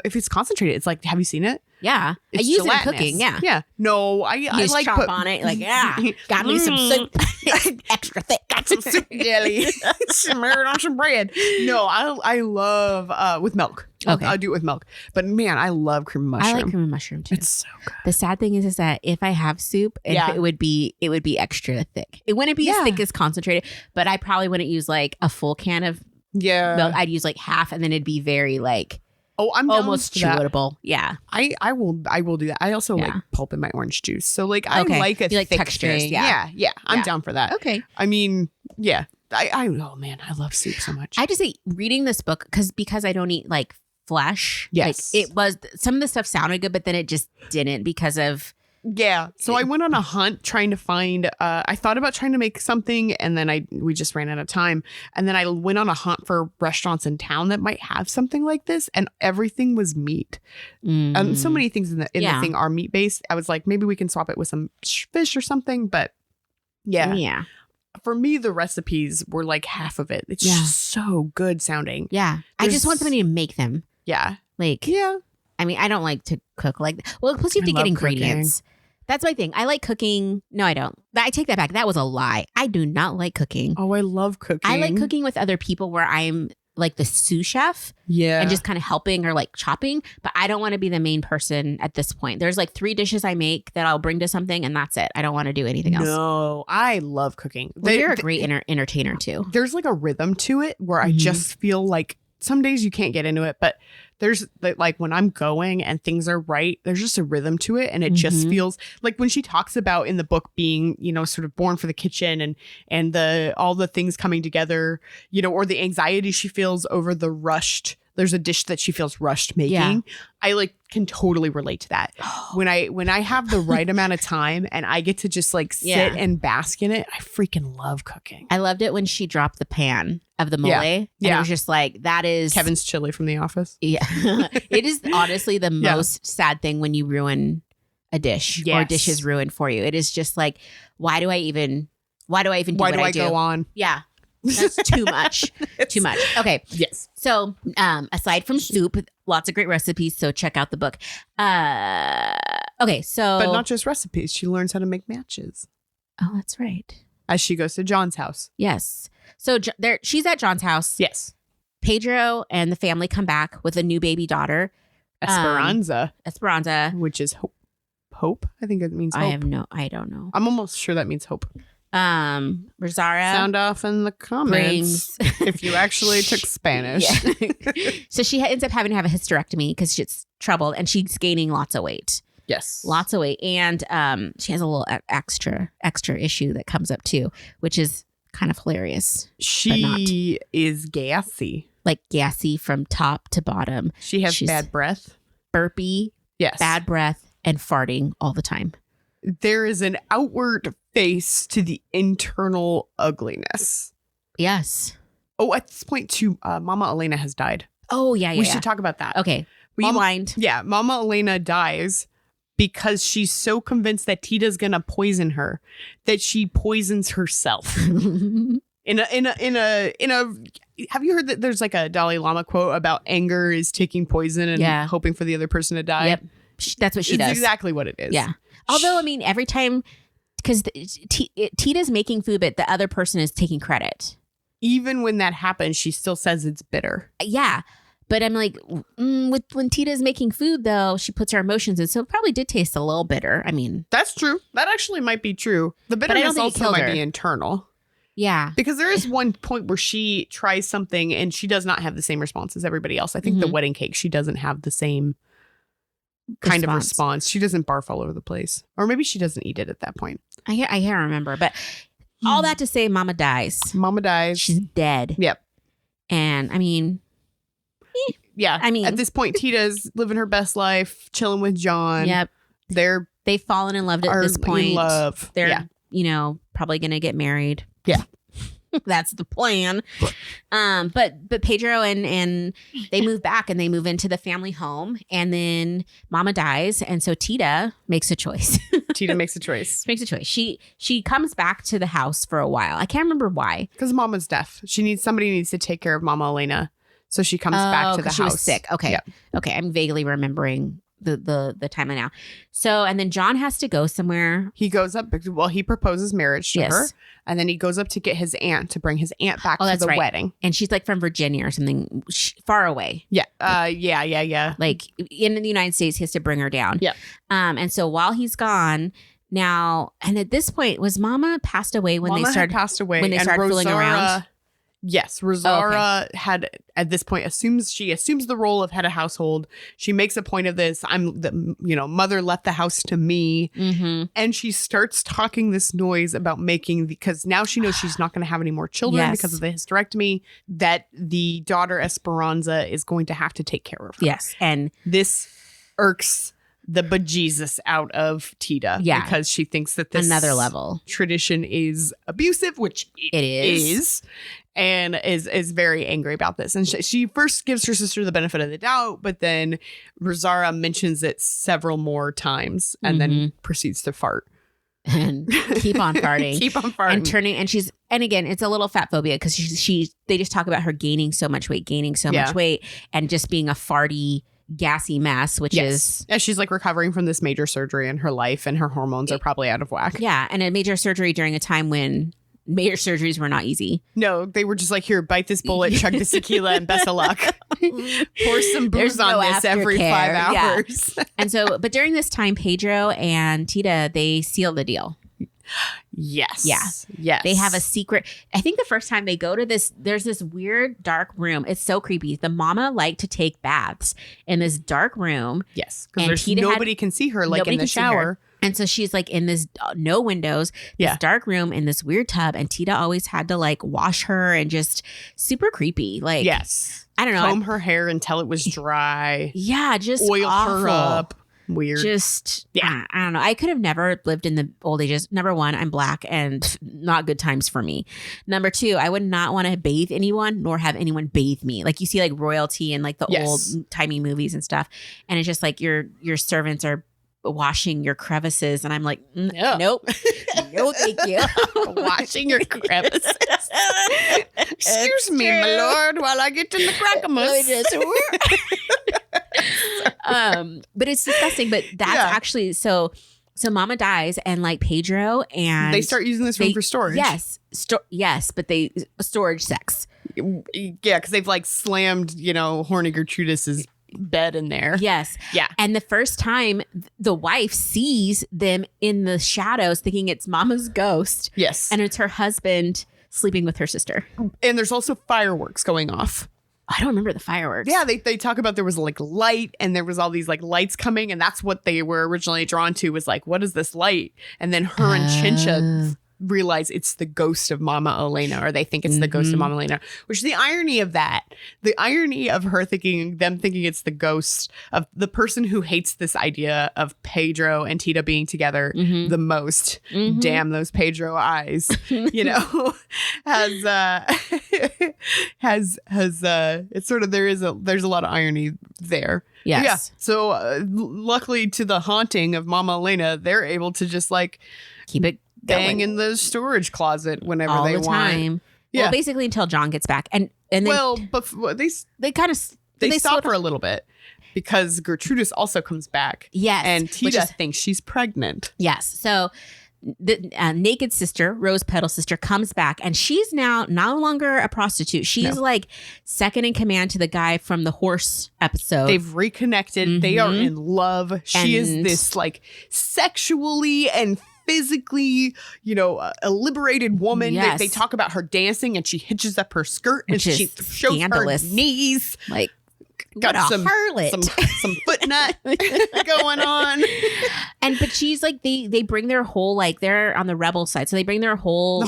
if it's concentrated, it's like, have you seen it? Yeah. I It's use it in gelatinous. cooking. Yeah. Yeah. No, I You just chop on it. Like, yeah. Got me some soup. It's extra thick. Got some soup jelly. Smeared on some bread. No, I love with milk. Okay. I'll do it with milk. But man, I love cream of mushroom. I like cream of mushroom too. It's so good. The sad thing is that if I have soup, it would be extra thick. It wouldn't be as thick as concentrated, but I probably wouldn't use like a full can of milk. I'd use like half, and then it'd be very like I'm almost chewable. Yeah. I will do that. I also like pulp in my orange juice. So like I like a thick textures. thing. Yeah. I'm down for that. Okay. I mean, yeah. Oh man, I love soup so much. I just say reading this book because I don't eat like flesh. Yes. Like it was some of the stuff sounded good, but then it just didn't because of So I went on a hunt trying to find I thought about trying to make something, and then we just ran out of time. And then I went on a hunt for restaurants in town that might have something like this, and everything was meat. So many things in the thing are meat based. I was like, maybe we can swap it with some fish or something, but yeah. For me, the recipes were like half of it. It's just so good sounding. Yeah. I just want somebody to make them. Yeah. Like, I mean, I don't like to cook like that. Well, plus you have to get ingredients. Cooking. That's my thing. I like cooking. No, I don't. I take that back. That was a lie. I do not like cooking. Oh, I love cooking. I like cooking with other people where I'm like the sous chef. Yeah. And just kind of helping or like chopping. But I don't want to be the main person at this point. There's like 3 dishes I make that I'll bring to something, and that's it. I don't want to do anything else. No, I love cooking. Well, you're a great entertainer too. There's like a rhythm to it where I just feel like some days you can't get into it, but there's like when I'm going and things are right, there's just a rhythm to it. And it just feels like when she talks about in the book being, sort of born for the kitchen and all the things coming together, or the anxiety she feels over there's a dish that she feels rushed making. Yeah. I like can totally relate to that. When I have the right amount of time and I get to just like sit and bask in it, I freaking love cooking. I loved it when she dropped the pan of the mole. And it was just like, that is Kevin's chili from The Office. Yeah. It is honestly the most sad thing when you ruin a dish or a dish is ruined for you. It is just like, why do I even do what I do? Why do I go on? Yeah. That's too much. Too much. Okay. Yes. So aside from soup, lots of great recipes. So check out the book. Okay. So. But not just recipes. She learns how to make matches. Oh, that's right. As she goes to John's house. Yes. So she's at John's house. Yes. Pedro and the family come back with a new baby daughter. Esperanza. Which is hope. Hope? I think it means hope. I don't know. I'm almost sure that means hope. Rosaria. Sound off in the comments if you actually took Spanish. So she ends up having to have a hysterectomy because she's troubled and she's gaining lots of weight. Yes. Lots of weight. And she has a little extra issue that comes up too, which is kind of hilarious. She is gassy. Like gassy from top to bottom. She's bad breath. Burpy. Yes. Bad breath and farting all the time. There is an outward face to the internal ugliness. Yes. Oh, at this point too, Mama Elena has died. Oh, yeah. We should talk about that. Okay. Rewind. Mama Elena dies because she's so convinced that Tita's gonna poison her that she poisons herself. In a have you heard that there's like a Dalai Lama quote about anger is taking poison and hoping for the other person to die? Yep. That's what she does. It's exactly what it is. Yeah. Although, I mean, every time, because Tita's making food, but the other person is taking credit. Even when that happens, she still says it's bitter. Yeah. But I'm like, when Tita's making food, though, she puts her emotions in. So it probably did taste a little bitter. I mean. That's true. That actually might be true. The bitterness also might be internal. Yeah. Because there is one point where she tries something and she does not have the same response as everybody else. I think the wedding cake, she doesn't have the same kind of response. She doesn't barf all over the place. Or maybe she doesn't eat it at that point. I can't remember. But all that to say, Mama dies. Mama dies. She's dead. Yep. And I mean. Yeah. I mean. At this point, Tita's living her best life, chilling with John. Yep. They've fallen in love at this point. In love. They're, probably going to get married. Yeah. That's the plan. But Pedro and they move back and they move into the family home, and then Mama dies, and so Tita makes a choice. Makes a choice. She comes back to the house for a while. I can't remember why. Because Mama's deaf. Somebody needs to take care of Mama Elena. So she comes back to the house. She was sick. Okay. Yep. Okay. I'm vaguely remembering the timeline now. So, and then John has to go somewhere. He goes up. Well, he proposes marriage to her. And then he goes up to get his aunt, to bring his aunt back to the wedding. And she's like from Virginia or something, far away. Yeah. Yeah. Like in the United States, he has to bring her down. Yeah. And so while he's gone now, and at this point, was Mama passed away when Mama they started had passed away when they started fooling around? Yes, Rosara had at this point assumes the role of head of household. She makes a point of this. Mother left the house to me, and she starts talking this noise about because now she knows she's not going to have any more children because of the hysterectomy. That the daughter Esperanza is going to have to take care of her. Yes, and this irks the bejesus out of Tita because she thinks that this another level tradition is abusive, which it is. And is very angry about this. And she first gives her sister the benefit of the doubt, but then Rosara mentions it several more times and then proceeds to fart. And keep on farting. Keep on farting. And turning. And again, it's a little fat phobia because they just talk about her gaining so much weight and just being a farty, gassy mess, which is... Yeah, she's like recovering from this major surgery in her life and her hormones are probably out of whack. Yeah, and a major surgery during a time when... Major surgeries were not easy. No, they were just like, here, bite this bullet, chug this tequila, and best of luck. Pour some booze on this every 5 hours. Yeah. And so, but during this time, Pedro and Tita, they seal the deal. Yes. Yeah. Yes. They have a secret. I think the first time they go to there's this weird dark room. It's so creepy. The mama liked to take baths in this dark room. Yes. Because nobody can see her like in the shower. And so she's like in this no windows, this dark room in this weird tub. And Tita always had to like wash her and just super creepy. Like, yes. I don't know. Comb her hair until it was dry. Yeah. Just oil awful. her up. Weird. Just, I don't know. I could have never lived in the old ages. Number one, I'm black and not good times for me. Number two, I would not want to bathe anyone nor have anyone bathe me. Like you see like royalty and like the old timey movies and stuff. And it's just like your servants are washing your crevices and I'm like nope no thank you. Washing your crevices. Excuse me my lord while I get to the crackamus. But it's disgusting, but that's actually so Mama dies and like Pedro and they start using this room for storage. Yes, but they storage sex. Yeah, because they've like slammed horny Gertrudis's bed in there. Yes. Yeah. And the first time the wife sees them in the shadows thinking it's Mama's ghost. Yes. And it's her husband sleeping with her sister. And there's also fireworks going off. I don't remember the fireworks. Yeah, they talk about there was like light and there was all these like lights coming and that's what they were originally drawn to was like, what is this light? And then her and Chincha realize it's the ghost of Mama Elena, or they think it's the ghost of Mama Elena, which the irony of her thinking it's the ghost of the person who hates this idea of Pedro and Tita being together the most. Damn those Pedro eyes, has it's sort of there's a lot of irony there. Yes. Yeah. So luckily to the haunting of Mama Elena, they're able to just like keep it bang in the storage closet whenever all they the time. want. Yeah. Well, basically until John gets back, and then but they kind of stop her a little bit because Gertrudis also comes back. Yes, and Tita thinks she's pregnant. Yes, so the naked sister, Rose Petal sister, comes back, and she's now no longer a prostitute. She's like second in command to the guy from the horse episode. They've reconnected. They are in love. She is this like sexually and physically, a liberated woman. Yes. They talk about her dancing and she hitches up her skirt and she shows her knees. Like, got some harlot. some foot nut going on. But she's like, they bring their whole, like, they're on the rebel side. So they bring their whole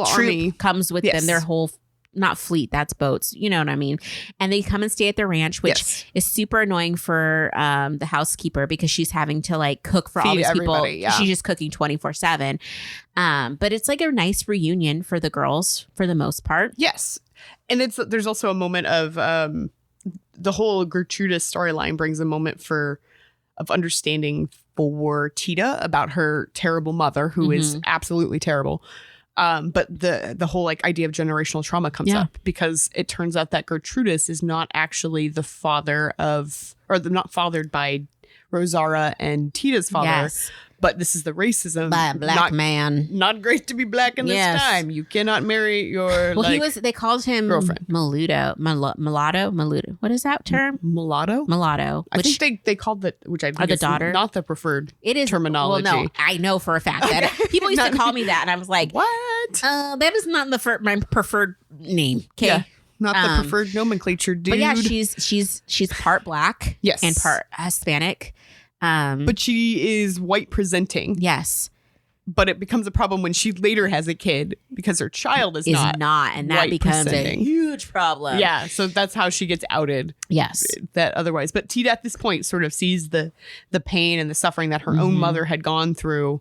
troop army comes with them, their whole not fleet, that's boats, you know what I mean? And they come and stay at the ranch, which is super annoying for the housekeeper because she's having to like cook for all these people. Yeah. She's just cooking 24/7. But it's like a nice reunion for the girls for the most part. Yes. And there's also a moment of the whole Gertrudis storyline brings a moment of understanding for Tita about her terrible mother, who is absolutely terrible. But the whole like idea of generational trauma comes up because it turns out that Gertrudis is not actually the father of, or not fathered by Rosara and Tita's father. Yes. But this is the racism. By a black man. Not great to be black in this time. You cannot marry your they called him girlfriend. Mulatto. What is that term? Mulatto. I think they called the, which I think the is daughter. Not the preferred It is terminology. Well, no, I know for a fact that people used to call me that, and I was like, what? That is not my preferred name. Okay. Yeah. Not the preferred nomenclature, dude. But yeah, she's part black. Yes. And part Hispanic. But she is white presenting. Yes. But it becomes a problem when she later has a kid because her child is not, and that becomes presenting. a huge problem. Yeah, so that's how she gets outed. Yes. That otherwise. But Tita at this point sort of sees the pain and the suffering that her own mother had gone through.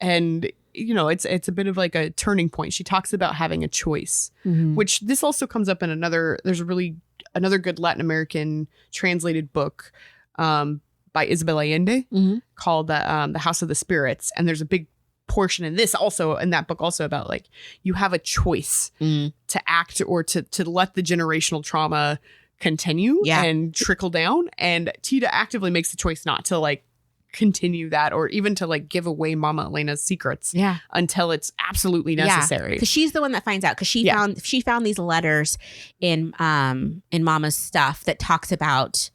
And, you know, it's a bit of like a turning point. She talks about having a choice, which this also comes up in another good Latin American translated book by Isabel Allende called The House of the Spirits. And there's a big portion in that book also about like you have a choice to act or to let the generational trauma continue and trickle down. And Tita actively makes the choice not to like continue that or even to like give away Mama Elena's secrets until it's absolutely necessary. Because she's the one that finds out because she found these letters in Mama's stuff that talks about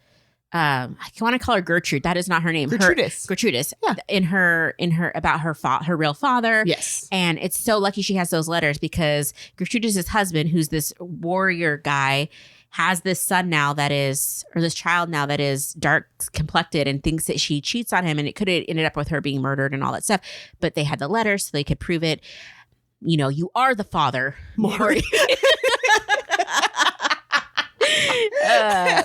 I want to call her Gertrude. That is not her name. Gertrudis. Yeah. In her about her real father. Yes. And it's so lucky she has those letters because Gertrudis' husband, who's this warrior guy, has this son now this child now that is dark complected and thinks that she cheats on him, and it could have ended up with her being murdered and all that stuff. But they had the letters so they could prove it. You know, you are the father, Maury.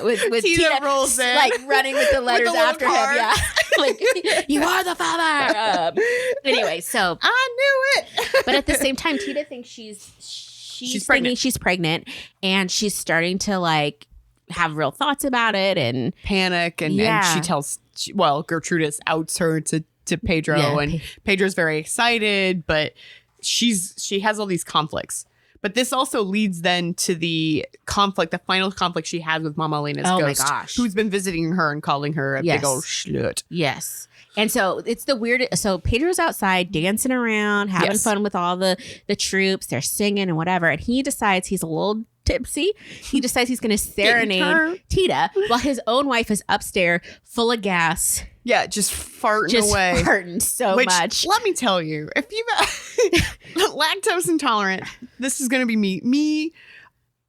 With Tina rolls in, like running with the letters with the after car. him. Yeah, like you are the father. Anyway, so I knew it. But at the same time, Tita thinks she's pregnant. She's pregnant, and she's starting to like have real thoughts about it and panic. And she tells Gertrudis outs her to Pedro, and Pedro's very excited, but she has all these conflicts. But this also leads then to the final conflict she had with Mama Elena's ghost, my gosh, who's been visiting her and calling her a big old schlut. Yes. And so it's the weird. So Pedro's outside dancing around, having fun with all the troops. They're singing and whatever. And he decides he's a little tipsy. He decides he's going to serenade Tita while his own wife is upstairs full of gas. Yeah, just farting away. Farting so much. Let me tell you, if you're lactose intolerant, this is going to be me.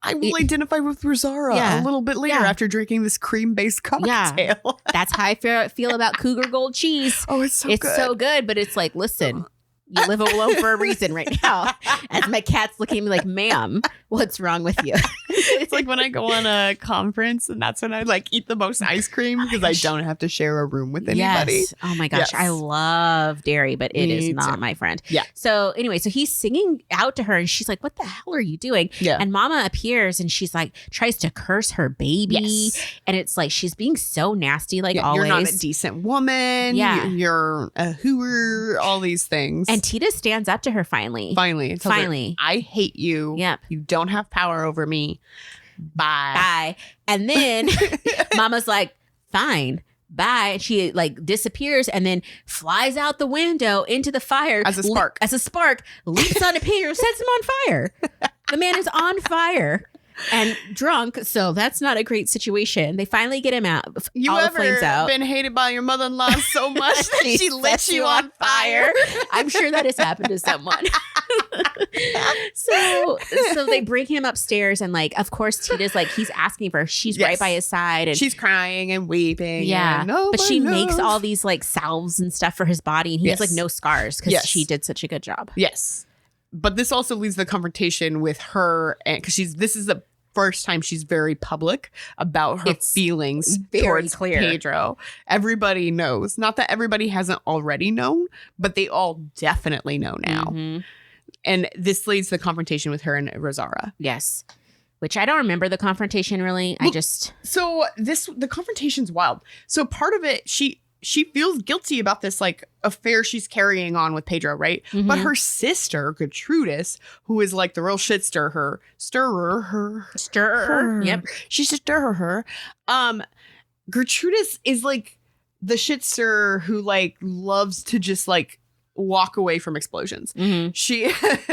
I will identify with Rosara a little bit later after drinking this cream-based cocktail. Yeah. That's how I feel about Cougar Gold cheese. Oh, it's good. It's so good, but it's like, listen, you live alone for a reason right now. As my cat's looking at me like, ma'am, what's wrong with you? It's like when I go on a conference and that's when I like eat the most ice cream because I don't have to share a room with anybody. Yes. Oh my gosh. Yes. I love dairy, but it is not my friend. Yeah. So anyway, so he's singing out to her and she's like, what the hell are you doing? Yeah. And Mama appears and she's like, tries to curse her baby. Yes. And it's like, she's being so nasty, like always. You're not a decent woman. Yeah. You're a hooer, all these things. And Tita stands up to her finally. Finally. I hate you. Yep. You don't have power over me. Bye. And then Mama's like, fine, bye. And she like disappears and then flies out the window into the fire. As a spark. Leaps onto Pedro, sets him on fire. The man is on fire and drunk. So that's not a great situation. They finally get him out. You all ever the flames out. Been hated by your mother-in-law so much that she lit you on fire? I'm sure that has happened to someone. So they bring him upstairs and like, of course, Tita's like, he's asking for her. She's right by his side. And she's crying and weeping. Yeah. And, but she makes all these like salves and stuff for his body. And he has like no scars because she did such a good job. Yes. But this also leads to the confrontation with her, and because this is the first time she's very public about her feelings towards Pedro. Everybody knows. Not that everybody hasn't already known, but they all definitely know now. Mm-hmm. And this leads to the confrontation with her and Rosara. Yes. Which I don't remember the confrontation really. The confrontation's wild. So part of it, she she feels guilty about this like affair she's carrying on with Pedro, right? Mm-hmm. But her sister, Gertrudis, who is like the real shit stirrer. Yep. She's a stirrer. Gertrudis is like the shit stirrer who like loves to just like walk away from explosions. Mm-hmm.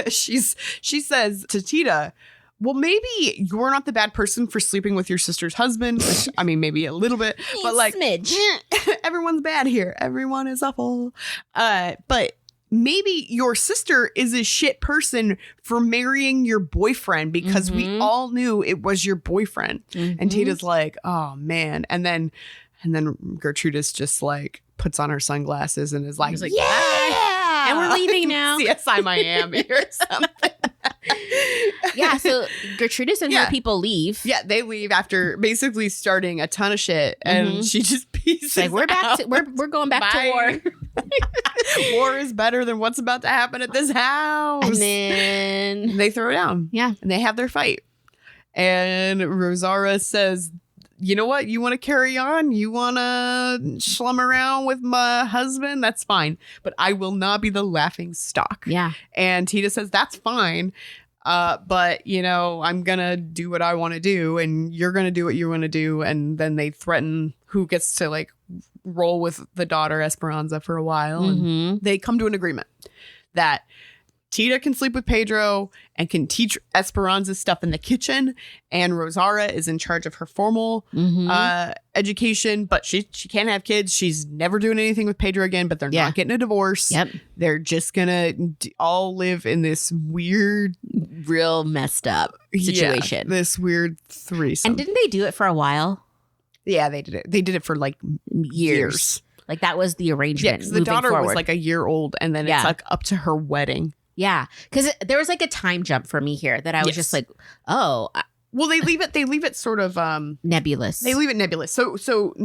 She says to Tita, well, maybe you're not the bad person for sleeping with your sister's husband. Which, I mean, maybe a little bit, but like, smidge. Everyone's bad here. Everyone is awful. But maybe your sister is a shit person for marrying your boyfriend because we all knew it was your boyfriend. Mm-hmm. And Tita's like, oh man. And then Gertrudis just like puts on her sunglasses and is like, yeah. And we're leaving now. CSI Miami or something. Yeah, so Gertrudis and her people leave. Yeah, they leave after basically starting a ton of shit, and she just pieces like, we're back to we're going back to war. War is better than what's about to happen at this house. And then they throw down. Yeah, and they have their fight. And Rosaura says, you know what? You want to carry on? You want to schlum around with my husband? That's fine. But I will not be the laughing stock. Yeah. And Tita says, that's fine. But, you know, I'm going to do what I want to do and you're going to do what you want to do. And then they threaten who gets to like roll with the daughter Esperanza for a while. And they come to an agreement that Tita can sleep with Pedro and can teach Esperanza stuff in the kitchen. And Rosaura is in charge of her formal education, but she can't have kids. She's never doing anything with Pedro again, but they're not getting a divorce. Yep. They're just going to all live in this weird, real messed up situation. This weird threesome. And didn't they do it for a while? Yeah, they did it. They did it for like years. Like that was the arrangement. Yeah, because the daughter was like a year old and then it's like up to her wedding. Yeah, because there was like a time jump for me here that I was just like, oh. Well, they leave it sort of nebulous. They leave it nebulous. So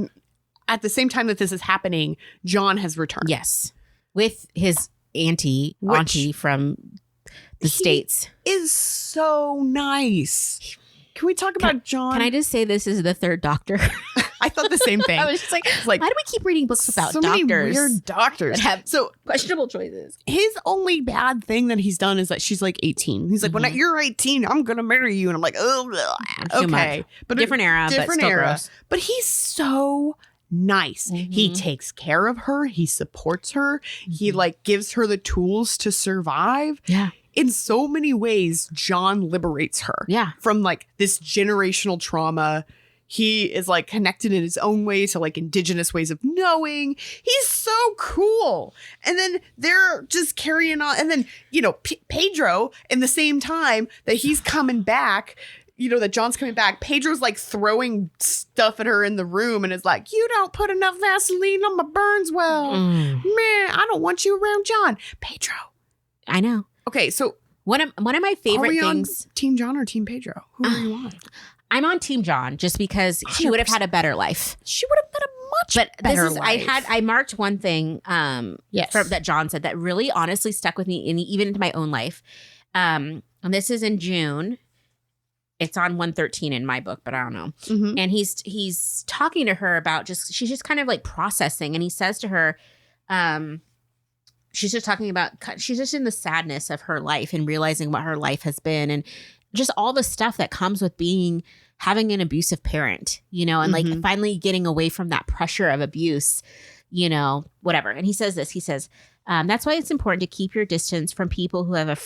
at the same time that this is happening, John has returned. Yes. With his auntie from the States. Is so nice. Can we talk about John? Can I just say this is the third doctor? I thought the same thing. I was just like, why do we keep reading books about so doctors? Many weird doctors that have questionable choices. His only bad thing that he's done is that she's like 18. He's like, when you're 18, I'm going to marry you. And I'm like, oh, okay. But different era, but still gross. But he's so nice. He takes care of her. He supports her. He like gives her the tools to survive. Yeah. In so many ways, John liberates her. Yeah. From like this generational trauma. He is like connected in his own way to like indigenous ways of knowing. He's so cool. And then they're just carrying on. And then, you know, Pedro, in the same time that he's coming back, you know, that John's coming back, Pedro's like throwing stuff at her in the room and is like, you don't put enough Vaseline on my burns well. Man, I don't want you around John. Pedro. I know. Okay, so one of my favorite things. On Team John or Team Pedro? Who are you on? I'm on Team John just because she would have had a better life. She would have had a much better life. I marked one thing that John said that really honestly stuck with me and even into my own life. And this is in June. It's on 113 in my book, but I don't know. And he's talking to her about she's just kind of like processing. And he says to her, she's just talking about, she's just in the sadness of her life and realizing what her life has been and just all the stuff that comes with having an abusive parent, you know, and like finally getting away from that pressure of abuse, you know, whatever. And he says this, he says, that's why it's important to keep your distance from people who have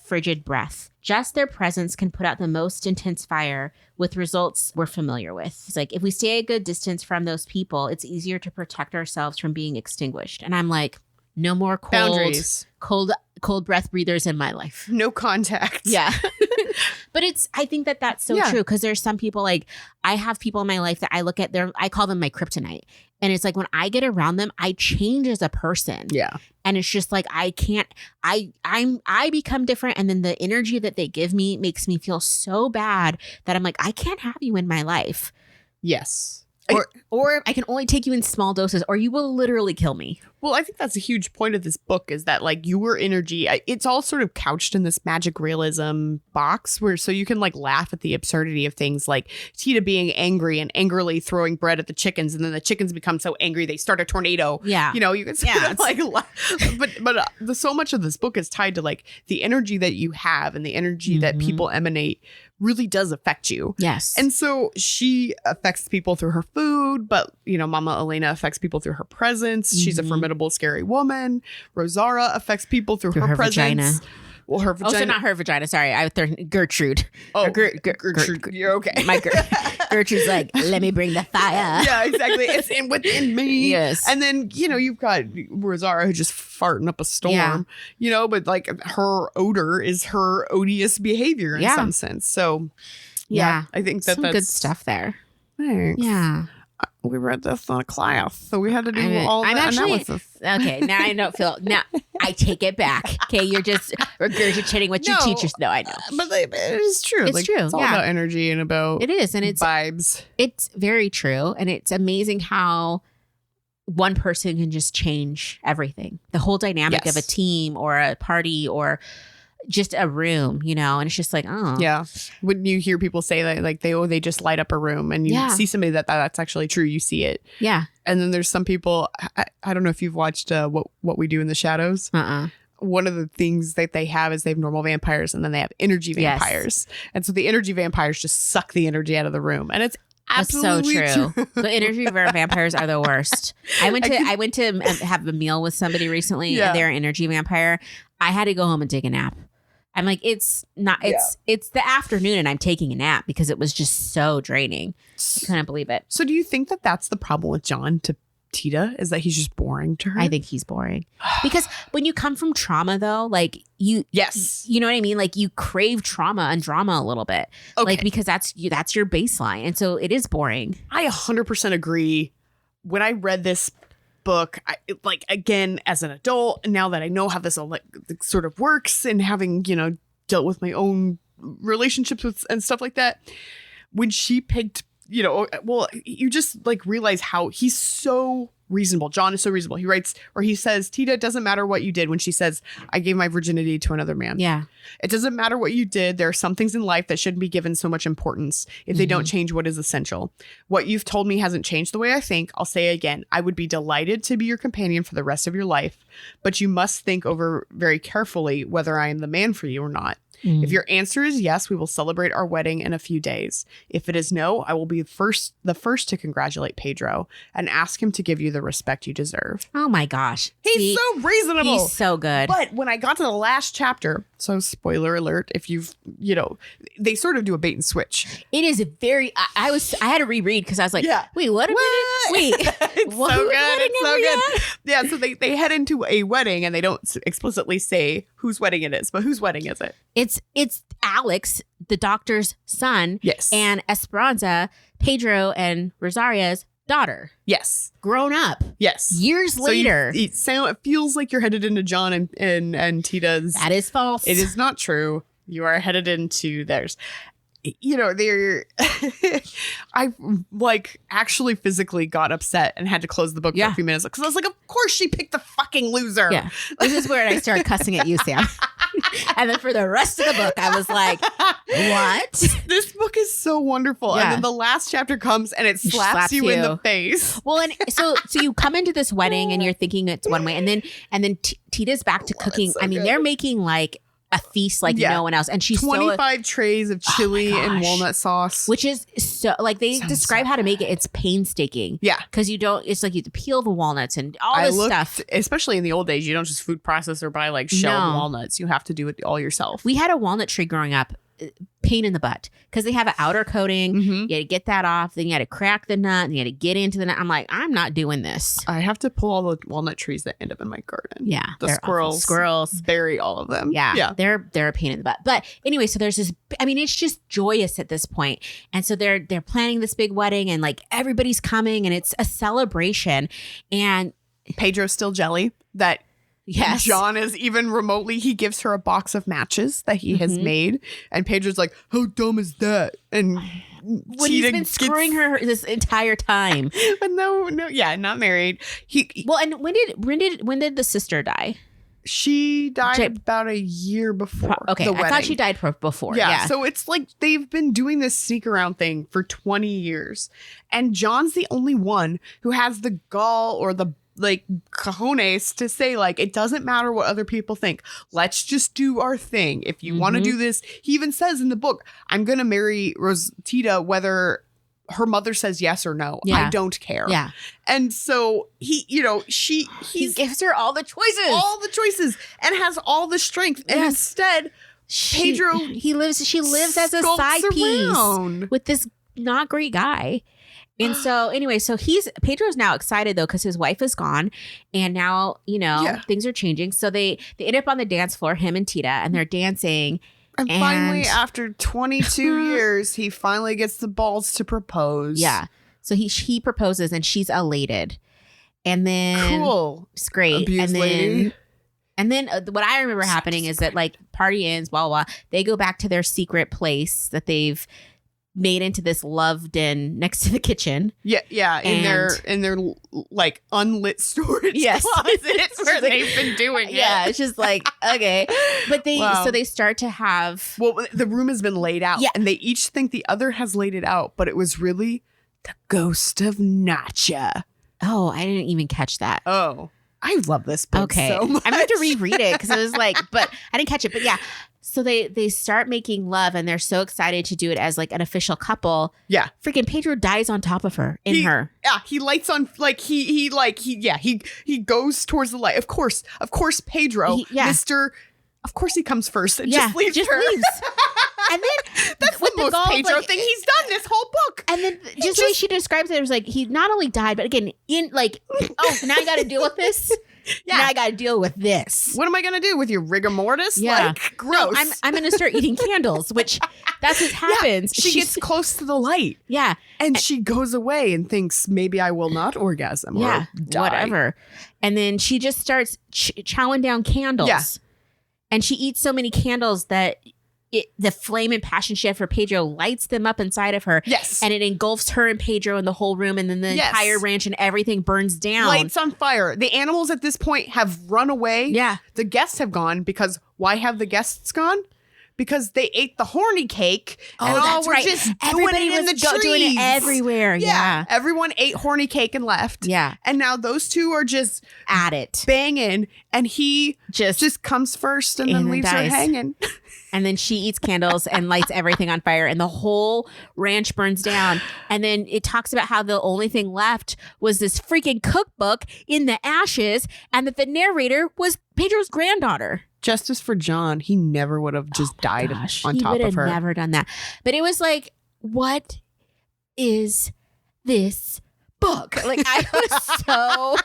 frigid breath. Just their presence can put out the most intense fire with results we're familiar with. It's like, if we stay a good distance from those people, it's easier to protect ourselves from being extinguished. And I'm like, no more cold breath breathers in my life. No contact. Yeah. But I think that's so true. Because there's some people like, I have people in my life that I look at, I call them my kryptonite. And it's like, when I get around them, I change as a person. Yeah. And it's just like, I become different. And then the energy that they give me makes me feel so bad that I'm like, I can't have you in my life. Yes. Or I can only take you in small doses or you will literally kill me. Well, I think that's a huge point of this book is that like your energy, it's all sort of couched in this magic realism box where so you can like laugh at the absurdity of things like Tita being angry and angrily throwing bread at the chickens. And then the chickens become so angry, they start a tornado. Yeah. You know, you can sort of like, but so much of this book is tied to like the energy that you have and the energy that people emanate really does affect you. Yes. And so she affects people through her food, but, you know, Mama Elena affects people through her presence. She's a formidable, scary woman. Rosaura affects people through her presence. Vagina. Well, her vagina. Oh, so not her vagina. Sorry. I thought Gertrude. Oh, Gertrude. You're okay. My Gertrude's like, let me bring the fire. Yeah, exactly. It's within me. Yes. And then, you know, you've got Rosaura who's just farting up a storm, you know, but like her odor is her odious behavior in some sense. So, yeah, I think that's good stuff there. Thanks. Yeah. We read this in a class, so we had to do all the analysis. Okay, now I don't feel. Now I take it back. Okay, you're just regurgitating what your teachers know. I know, but it is true. It's true. It's all about energy and about it is, and it's vibes. It's very true, and it's amazing how one person can just change everything. The whole dynamic of a team or a party or just a room, you know, and it's just like, oh. Yeah. When you hear people say that, like, they just light up a room and you see somebody that's actually true, you see it. Yeah. And then there's some people, I don't know if you've watched What We Do in the Shadows. One of the things that they have is they have normal vampires and then they have energy vampires. And so the energy vampires just suck the energy out of the room. And it's absolutely so true. The energy vampires are the worst. I went to have a meal with somebody recently and they're an energy vampire. I had to go home and take a nap. I'm like, it's the afternoon and I'm taking a nap because it was just so draining. I couldn't believe it. So do you think that that's the problem with John to Tita is that he's just boring to her? I think he's boring because when you come from trauma though, like you know what I mean? Like you crave trauma and drama a little bit, like because that's your baseline. And so it is boring. I 100% agree. When I read this book, like again as an adult, now that I know how this sort of works and having, you know, dealt with my own relationships with and stuff like that, when she picked, you know, well, you just like realize how he's so reasonable. John is so reasonable. He writes, or he says, Tita, it doesn't matter what you did, when she says, I gave my virginity to another man. Yeah. It doesn't matter what you did. There are some things in life that shouldn't be given so much importance if they don't change what is essential. What you've told me hasn't changed the way I think. I'll say again, I would be delighted to be your companion for the rest of your life, but you must think over very carefully whether I am the man for you or not. If your answer is yes, we will celebrate our wedding in a few days. If it is no, I will be the first to congratulate Pedro and ask him to give you the respect you deserve. Oh my gosh. He's so reasonable. He's so good. But when I got to the last chapter, so spoiler alert, if you've, you know, they sort of do a bait and switch. It is very, I had to reread because I was like, wait, what? Wait. It's so good. It's so good. Yeah. So they head into a wedding and they don't explicitly say whose wedding it is, but whose wedding is it? It's Alex, the doctor's son. Yes. And Esperanza, Pedro and Rosaria's daughter. Yes. Grown up. Yes. Years later. It feels like you're headed into John and Tita's. That is false. It is not true. You are headed into theirs. You know, I like actually physically got upset and had to close the book for a few minutes because I was like, of course she picked the fucking loser. Yeah. This is where I started cussing at you, Sam. And then for the rest of the book, I was like, what? This book is so wonderful. Yeah. And then the last chapter comes and it slaps you in the face. Well, and so you come into this wedding and you're thinking it's one way. And then Tita's back to cooking. So I mean, they're making like a feast like no one else. And she's 25 trays of chili and walnut sauce. Which is so like they describe how to make it. It's painstaking. Yeah. Because it's like you have to peel the walnuts and all this stuff. Especially in the old days, you don't just food process or buy like shelled walnuts. You have to do it all yourself. We had a walnut tree growing up. Pain in the butt because they have an outer coating. You had to get that off. Then you had to crack the nut and you had to get into the nut. I'm like, I'm not doing this. I have to pull all the walnut trees that end up in my garden. Yeah. The squirrels bury all of them. Yeah. They're a pain in the butt. But anyway, so there's this, I mean, it's just joyous at this point. And so they're planning this big wedding and like everybody's coming and it's a celebration. And Pedro's still jelly that Yes. John is even remotely, he gives her a box of matches that he has made. And Pedro's like, how dumb is that? And when he's been screwing her this entire time. But no, not married. Well, and when did the sister die? She died about a year before. Okay, the wedding. I thought she died before. Yeah, so it's like they've been doing this sneak around thing for 20 years. And John's the only one who has the gall or the cojones to say, like, it doesn't matter what other people think. Let's just do our thing. If you want to do this, he even says in the book, I'm going to marry Rosita whether her mother says yes or no. I don't care. Yeah. And so he gives her all the choices. And has all the strength. And instead, Pedro, she lives as a side piece with this not great guy. And so anyway, Pedro's now excited though, because his wife is gone and now, things are changing. So they end up on the dance floor, him and Tita, and they're dancing. And finally, after 22 years, he finally gets the balls to propose. Yeah. So he proposes and she's elated. And then cool. It's great. Abused lady. And then what I remember happening is that like party ends, blah, blah, blah. They go back to their secret place that they've made into this love den next to the kitchen. Yeah. In their like unlit storage closets where they've been doing it. Yeah, it's just like, okay. But they start to have... Well, the room has been laid out. Yeah. And they each think the other has laid it out, but it was really the ghost of Nacha. Oh, I didn't even catch that. Oh, I love this book so much. I'm going to have to reread it because it was like, but I didn't catch it. But yeah. So they start making love and they're so excited to do it as like an official couple. Yeah. Freaking Pedro dies on top of her her. Yeah. He lights on like he goes towards the light. Of course, Pedro, of course he comes first and just leaves her. And then that's the most Pedro thing he's done this whole book. And then just the way she describes it, it was like he not only died, but again, now I got to deal with this. Yeah, now I got to deal with this. What am I going to do with your rigor mortis? Yeah, like, gross. No, I'm going to start eating candles, which that's what happens. Yeah, she gets close to the light. Yeah, and she goes away and thinks maybe I will not orgasm. Or die. Whatever. And then she just starts chowing down candles. Yeah, and she eats so many candles that the flame and passion she had for Pedro lights them up inside of her. Yes. And it engulfs her and Pedro in the whole room. And then the entire ranch and everything burns down. Lights on fire. The animals at this point have run away. Yeah. The guests have gone because why have the guests gone? Because they ate the horny cake. Oh, that's right. Just everybody was doing it everywhere. Yeah. Everyone ate horny cake and left. Yeah. And now those two are just at it. Banging. And he just comes first and then leaves her hanging. And then she eats candles and lights everything on fire and the whole ranch burns down. And then it talks about how the only thing left was this freaking cookbook in the ashes and that the narrator was Pedro's granddaughter. Justice for John. He never would have just died on top of her. He would have never done that. But it was like, what is this book? Like I was so...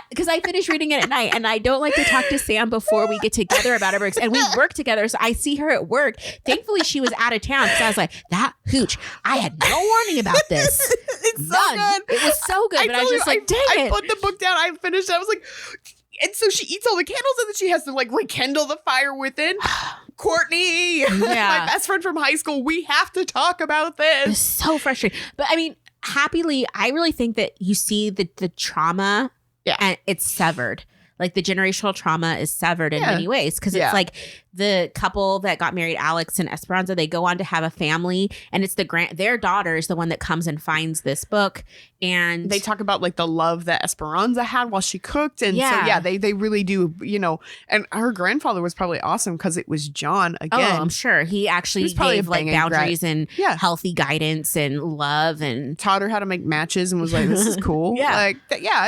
because I finished reading it at night and I don't like to talk to Sam before we get together about our books, and we work together, so I see her at work. Thankfully she was out of town because I was like, that hooch, I had no warning about this. It's so good. It was so good, but I was just like, dang it. I put the book down, I finished it, I was like, and so she eats all the candles and then she has to like rekindle the fire within. Courtney, my best friend from high school, we have to talk about this. It's so frustrating. But I mean, happily, I really think that you see the trauma. Yeah. And it's severed. Like the generational trauma is severed in many ways. Because it's like the couple that got married, Alex and Esperanza, they go on to have a family. And it's their daughter is the one that comes and finds this book. And they talk about like the love that Esperanza had while she cooked. And so, they really do, and her grandfather was probably awesome because it was John again. Oh, I'm sure. He actually gave like boundaries and healthy guidance and love and taught her how to make matches and was like, this is cool. I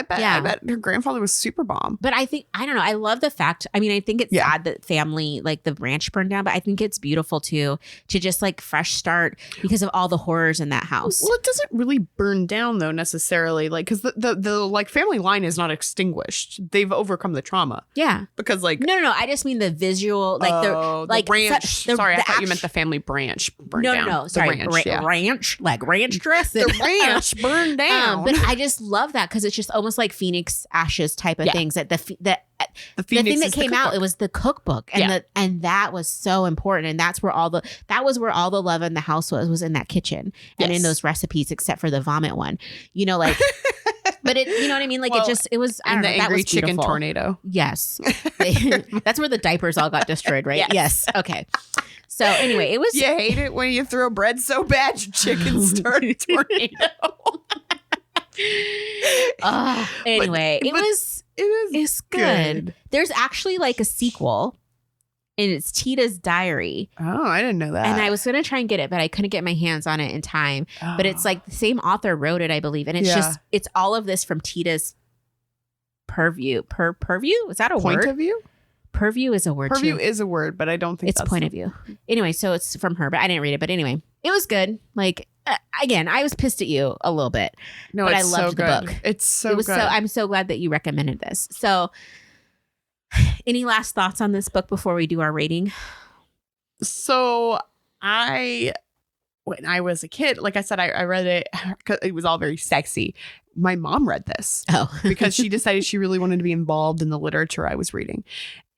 bet her grandfather was super bomb. But I don't know. I love the fact. I mean, I think it's sad that family, like the ranch burned down, but I think it's beautiful too, to just like fresh start because of all the horrors in that house. Well, it doesn't really burn down though necessarily, like because the like family line is not extinguished. They've overcome the trauma. Yeah, because like no. I just mean the visual, like the ranch. Sorry, I thought you meant the family branch burned down. No, sorry, ranch, like ranch dressing. The ranch burned down. But I just love that because it's just almost like Phoenix ashes type of things that The thing Phoenix that is the came out, cookbook. it was the cookbook, and that was so important, and that was where all the love in the house was in that kitchen and in those recipes, except for the vomit one, like. But it, you know what I mean? Like, well, it was, I don't know, the that angry was chicken beautiful. tornado. Yes. That's where the diapers all got destroyed, right? Yes. Okay. So anyway, it was. You hate it when you throw bread so bad your chickens start a tornado. Anyway, it's good. There's actually like a sequel. And it's Tita's Diary. Oh, I didn't know that. And I was going to try and get it, but I couldn't get my hands on it in time. Oh. But it's like the same author wrote it, I believe. And it's it's all of this from Tita's purview. Purview? Is that a word? Point of view? Purview is a word. Purview is a word, but I don't think it's point of view. Anyway, so it's from her, but I didn't read it. But anyway, it was good. Like, again, I was pissed at you a little bit. No, but it's I loved so the good. book. It's so good. I'm so glad that you recommended this. So, any last thoughts on this book before we do our rating? So when I was a kid, like I said, I read it because it was all very sexy. My mom read this because she decided she really wanted to be involved in the literature I was reading.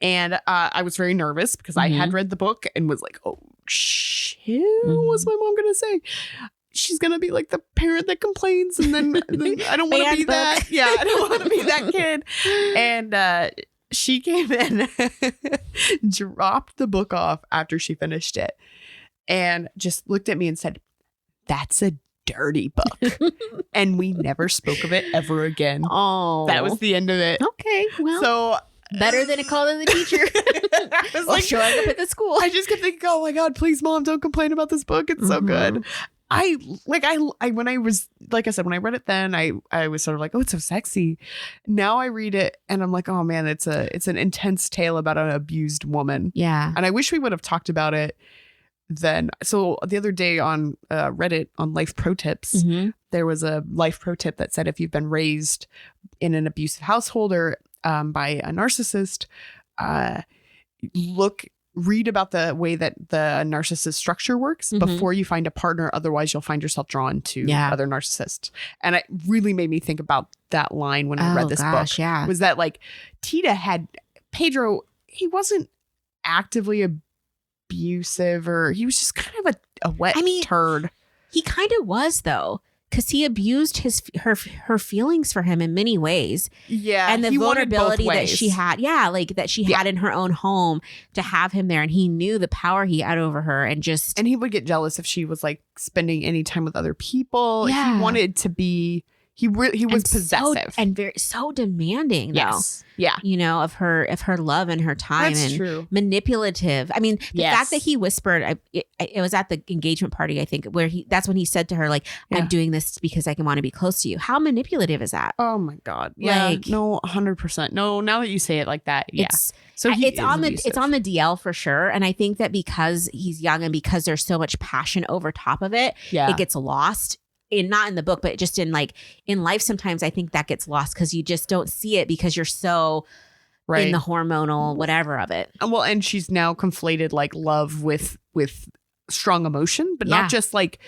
And I was very nervous because I had read the book and was like, oh, shit, what's my mom going to say? She's going to be like the parent that complains. And then I don't want to be that. Yeah, I don't want to be that kid. And she came in, dropped the book off after she finished it, and just looked at me and said, "That's a dirty book." And we never spoke of it ever again. Oh, that was the end of it. Okay, well, so better than a call to the teacher. I was like, showing up at the school. I just kept thinking, "Oh my God, please, Mom, don't complain about this book. It's so good." I when I was, like I said, when I read it then, I was sort of like, oh, it's so sexy. Now I read it and I'm like, oh man, it's an intense tale about an abused woman. Yeah. And I wish we would have talked about it then. So the other day on Reddit on Life Pro Tips, there was a Life Pro tip that said if you've been raised in an abusive household or by a narcissist, read about the way that the narcissist structure works before you find a partner. Otherwise, you'll find yourself drawn to other narcissists. And it really made me think about that line when I read this book. Yeah. Was that like Tita had Pedro, he wasn't actively abusive, or he was just kind of a wet turd. He kind of was, though. Because he abused her feelings for him in many ways. Yeah. And the vulnerability that she had. Yeah. Like that she had in her own home to have him there. And he knew the power he had over her and he would get jealous if she was like spending any time with other people. Yeah. He wanted to be, he was possessive. And so demanding though. Yes. Yeah. Of her love and her time. That's and true. Manipulative. I mean, the fact that he whispered, it was at the engagement party, I think, where that's when he said to her, like, I'm doing this because I can want to be close to you. How manipulative is that? Oh my God. Yeah. Like, no, 100%. No, now that you say it like that. Yeah. So it's on the DL for sure. And I think that because he's young and because there's so much passion over top of it, it gets lost. Not in the book, but just in life, sometimes I think that gets lost because you just don't see it because you're so in the hormonal whatever of it. Well, and she's now conflated like love with strong emotion, but not just like,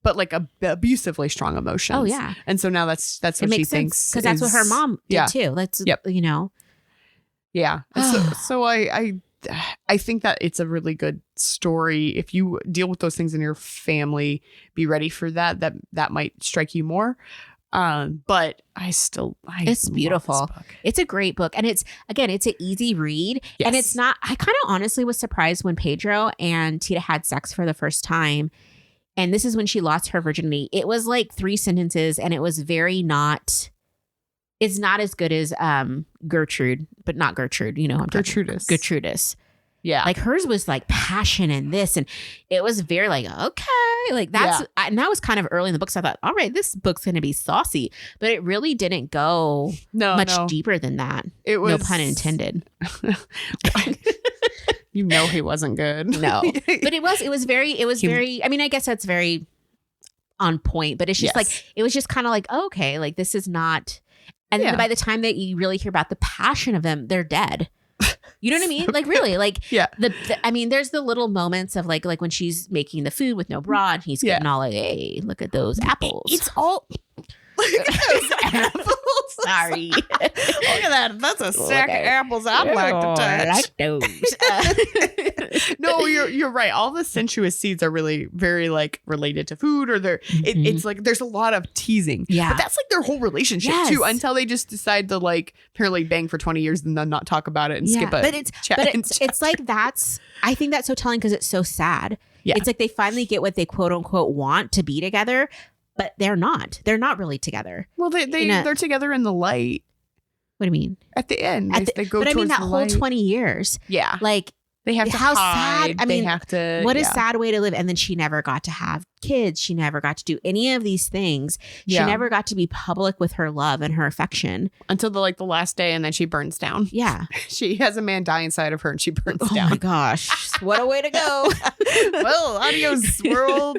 but like abusively strong emotions. Oh yeah. And so now that's what she thinks, because that's what her mom did too. That's Yeah. So I think that it's a really good story. If you deal with those things in your family, be ready for that. That might strike you more. But it's beautiful. It's a great book. And it's an easy read. Yes. And it's not, I kind of honestly was surprised when Pedro and Tita had sex for the first time. And this is when she lost her virginity. It was like 3 sentences and it was it's not as good as Gertrude, but not Gertrude. You know, I'm Gertrudis. Yeah. Like hers was like passion and this, and it was very like, okay, like that's, and that was kind of early in the book. So I thought, all right, this book's going to be saucy, but it really didn't go much deeper than that. It was, no pun intended. He wasn't good. No, but it was very, I mean, I guess that's very on point, but it's just like, it was just kind of like, okay, like this is not. And then by the time that you really hear about the passion of them, they're dead. You know what I mean? Like really, like I mean, there's the little moments of like when she's making the food with no bra and he's getting all like, hey, look at those apples. It's all Look at those apples. Sorry. Look at that. That's a stack of apples I'd like to touch. I like those. No, you're right. All the sensuous seeds are really very like related to food, or it's like there's a lot of teasing. Yeah. But that's like their whole relationship too, until they just decide to like apparently bang for 20 years and then not talk about it and skip it. It's like I think that's so telling because it's so sad. Yeah. It's like they finally get what they quote unquote want to be together, but they're not. They're not really together. Well, they're together in the light. What do you mean? At the end, they go. But I mean that whole light. 20 years. Yeah, like they have to. How hide. sad. I mean, they have to. What a sad way to live. And then she never got to have kids. She never got to do any of these things. She never got to be public with her love and her affection until the last day, and then she burns down. Yeah, she has a man die inside of her, and she burns down. Oh my gosh, what a way to go! Well, adios, world.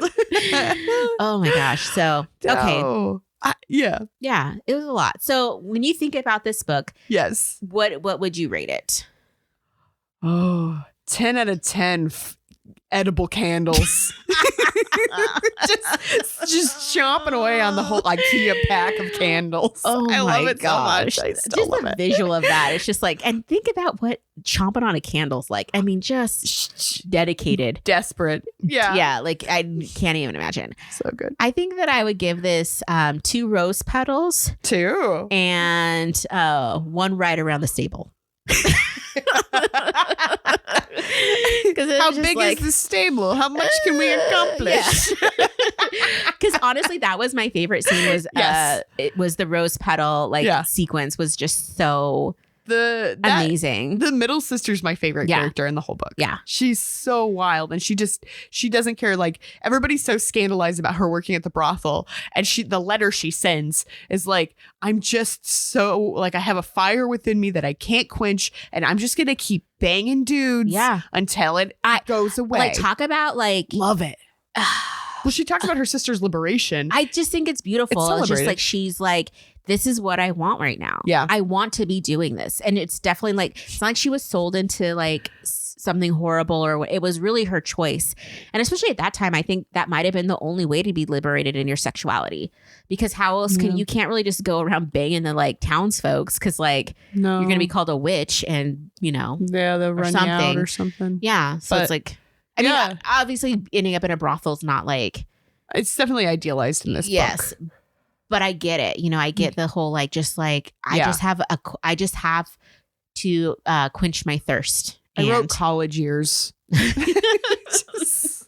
Oh my gosh. So okay. Yeah, it was a lot. So when you think about this book, yes, what would you rate it? Oh, 10 out of 10 edible candles. just chomping away on the whole IKEA pack of candles. Oh, I love it gosh. so much. I still just love the it. visual of that. It's just like, and think about what chomping on a candle's like. I mean, just dedicated. Desperate. Yeah. Yeah. Like I can't even imagine. So good. I think that I would give this 2 rose petals. 2. And 1 right around the stable. How big is the stable? How much can we accomplish? Because honestly, that was my favorite scene. Was it was the rose petal sequence was just so amazing. The middle sister's my favorite character in the whole book. Yeah, she's so wild, and she doesn't care. Like everybody's so scandalized about her working at the brothel, and the letter she sends is like, I'm just so like I have a fire within me that I can't quench, and I'm just gonna keep banging dudes until it goes away. Like talk about love it. Well, she talks about her sister's liberation. I just think it's beautiful. It's just like she's like, this is what I want right now. Yeah. I want to be doing this. And it's definitely like, it's not like she was sold into like something horrible or what. It was really her choice. And especially at that time, I think that might have been the only way to be liberated in your sexuality. Because how else you can't really just go around banging the like townsfolks because like you're going to be called a witch and, they'll run you out or something. Yeah. So it's like, I mean, obviously ending up in a brothel is not like. It's definitely idealized in this book. Yes. But I get it. I get the whole like, just like, I just have to quench my thirst. I wrote college years. Just,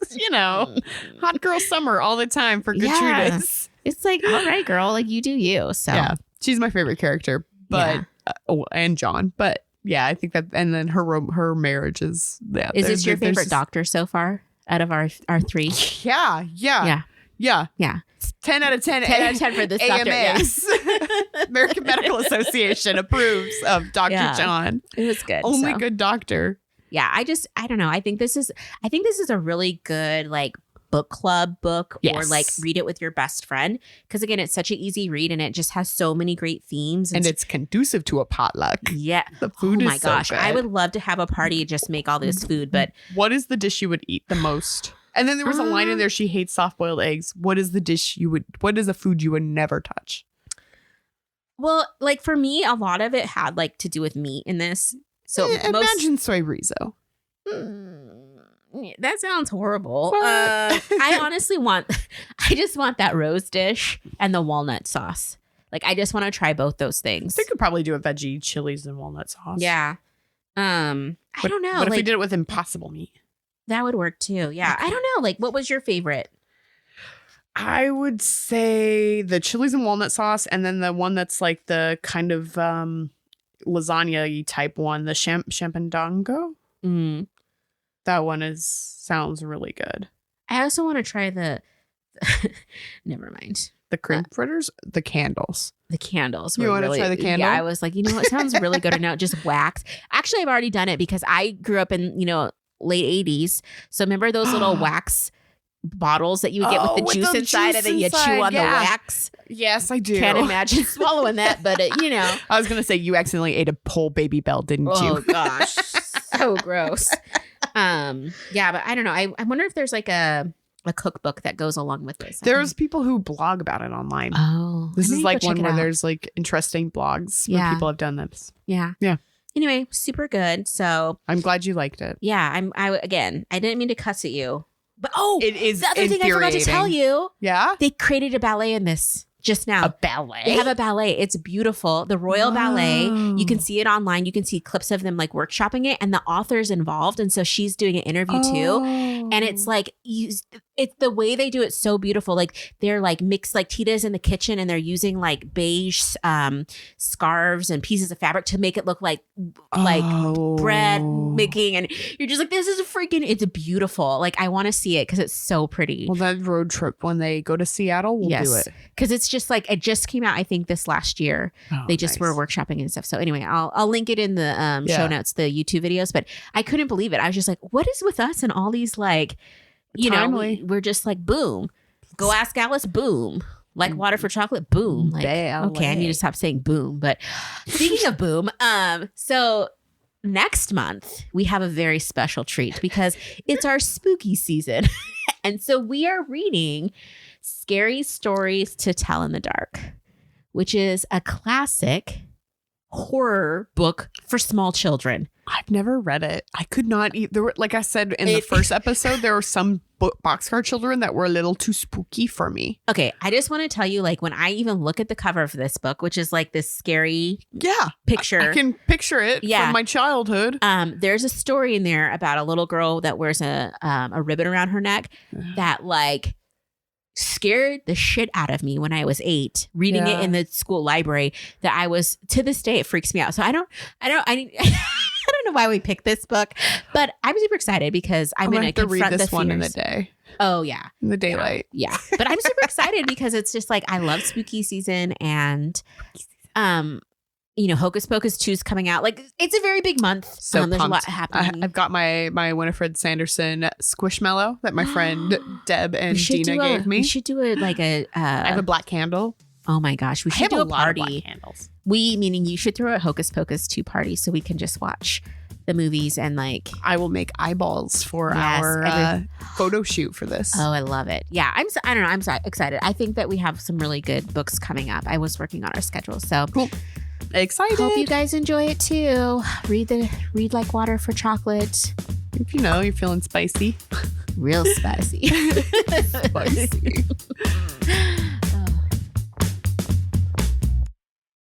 hot girl summer all the time for Gertrudis. Yeah. It's like, all right, girl, like you do you. So yeah, she's my favorite character, but and John, but yeah, I think that, and then her marriage is. Yeah, is this your favorite doctor so far out of our 3? Yeah. 10 out of 10. 10 out of 10 for this doctor. AMAs. American Medical Association approves of Dr. John. It was good. Only good doctor. Yeah, I don't know. I think this is a really good like book club book or like read it with your best friend because again, it's such an easy read and it just has so many great themes and it's conducive to a potluck. Yeah, the food is my gosh, so good. I would love to have a party and just make all this food. But what is the dish you would eat the most? And then there was a line in there. She hates soft-boiled eggs. What is the dish what is a food you would never touch? Well, like for me, a lot of it had like to do with meat in this. So imagine soy riso. That sounds horrible. I honestly I just want that rose dish and the walnut sauce. Like I just want to try both those things. They could probably do a veggie chilies and walnut sauce. Yeah. I don't know. What if we did it with impossible meat? That would work too. Yeah. I don't know. Like what was your favorite? I would say the chilies and walnut sauce, and then the one that's like the kind of lasagna type one, the champandongo. Mm. That one sounds really good. I also want to try the never mind. The cream fritters, the candles. The candles. You want to try the candle? Yeah, I was like, what sounds really good right now? Just wax. Actually, I've already done it because I grew up in, late 80s. So remember those little wax bottles that you would get with the juice inside and then you chew on the wax? Yes, I do. Can't imagine swallowing that, but I was going to say you accidentally ate a whole Baby Bell, didn't you? Oh gosh. So gross. Yeah, but I don't know. I wonder if there's like a a cookbook that goes along with this. There's people who blog about it online. Oh, this is like one where there's like interesting blogs where people have done this. Yeah. Anyway, super good. So I'm glad you liked it. Yeah. I didn't mean to cuss at you, but it is the other thing I forgot to tell you. Yeah. They created a ballet in this just now. A ballet? They have a ballet. It's beautiful. The Royal Ballet. You can see it online. You can see clips of them like workshopping it, and the author's involved. And so she's doing an interview too. And it's like, it's the way they do it so beautiful. Like they're like mixed, like Tita's in the kitchen and they're using like beige scarves and pieces of fabric to make it look like bread making. And you're just like, this is it's beautiful. Like I want to see it because it's so pretty. Well, that road trip when they go to Seattle, we'll do it. Because it's just like, it just came out, I think this last year. They just were workshopping and stuff. So anyway, I'll link it in the show notes, the YouTube videos, but I couldn't believe it. I was just like, what is with us and all these like, we're just like, boom, go ask Alice, boom, like water for chocolate, boom. Like, okay, I need to stop saying boom. But speaking of boom, so next month we have a very special treat because it's our spooky season. And so we are reading Scary Stories to Tell in the Dark, which is a classic horror book for small children. I've never read it. I could not eat. There were, like I said in the first episode, there were some boxcar children that were a little too spooky for me. Okay, I just want to tell you, like when I even look at the cover of this book, which is like this scary picture. I can picture it from my childhood. There's a story in there about a little girl that wears a ribbon around her neck that like scared the shit out of me when I was 8, reading it in the school library. That I was, to this day, it freaks me out. So I don't know why we picked this book, but I'm super excited because I'm going to read this one in the day. Oh yeah, in the daylight. Yeah, but I'm super excited because it's just like I love spooky season, and Hocus Pocus 2 is coming out. Like it's a very big month. So there's a lot happening. I've got my Winifred Sanderson Squishmallow that my friend Deb and Dina gave me. We should do it like I have a black candle. Oh my gosh, we should do a party. Lot of black candles. Meaning you should throw a Hocus Pocus 2 party so we can just watch the movies and like. I will make eyeballs for our photo shoot for this. Oh, I love it. Yeah, I don't know. I'm so excited. I think that we have some really good books coming up. I was working on our schedule, so cool. Excited. Hope you guys enjoy it too. Read like water for chocolate. If you're feeling spicy. Real spicy. Spicy.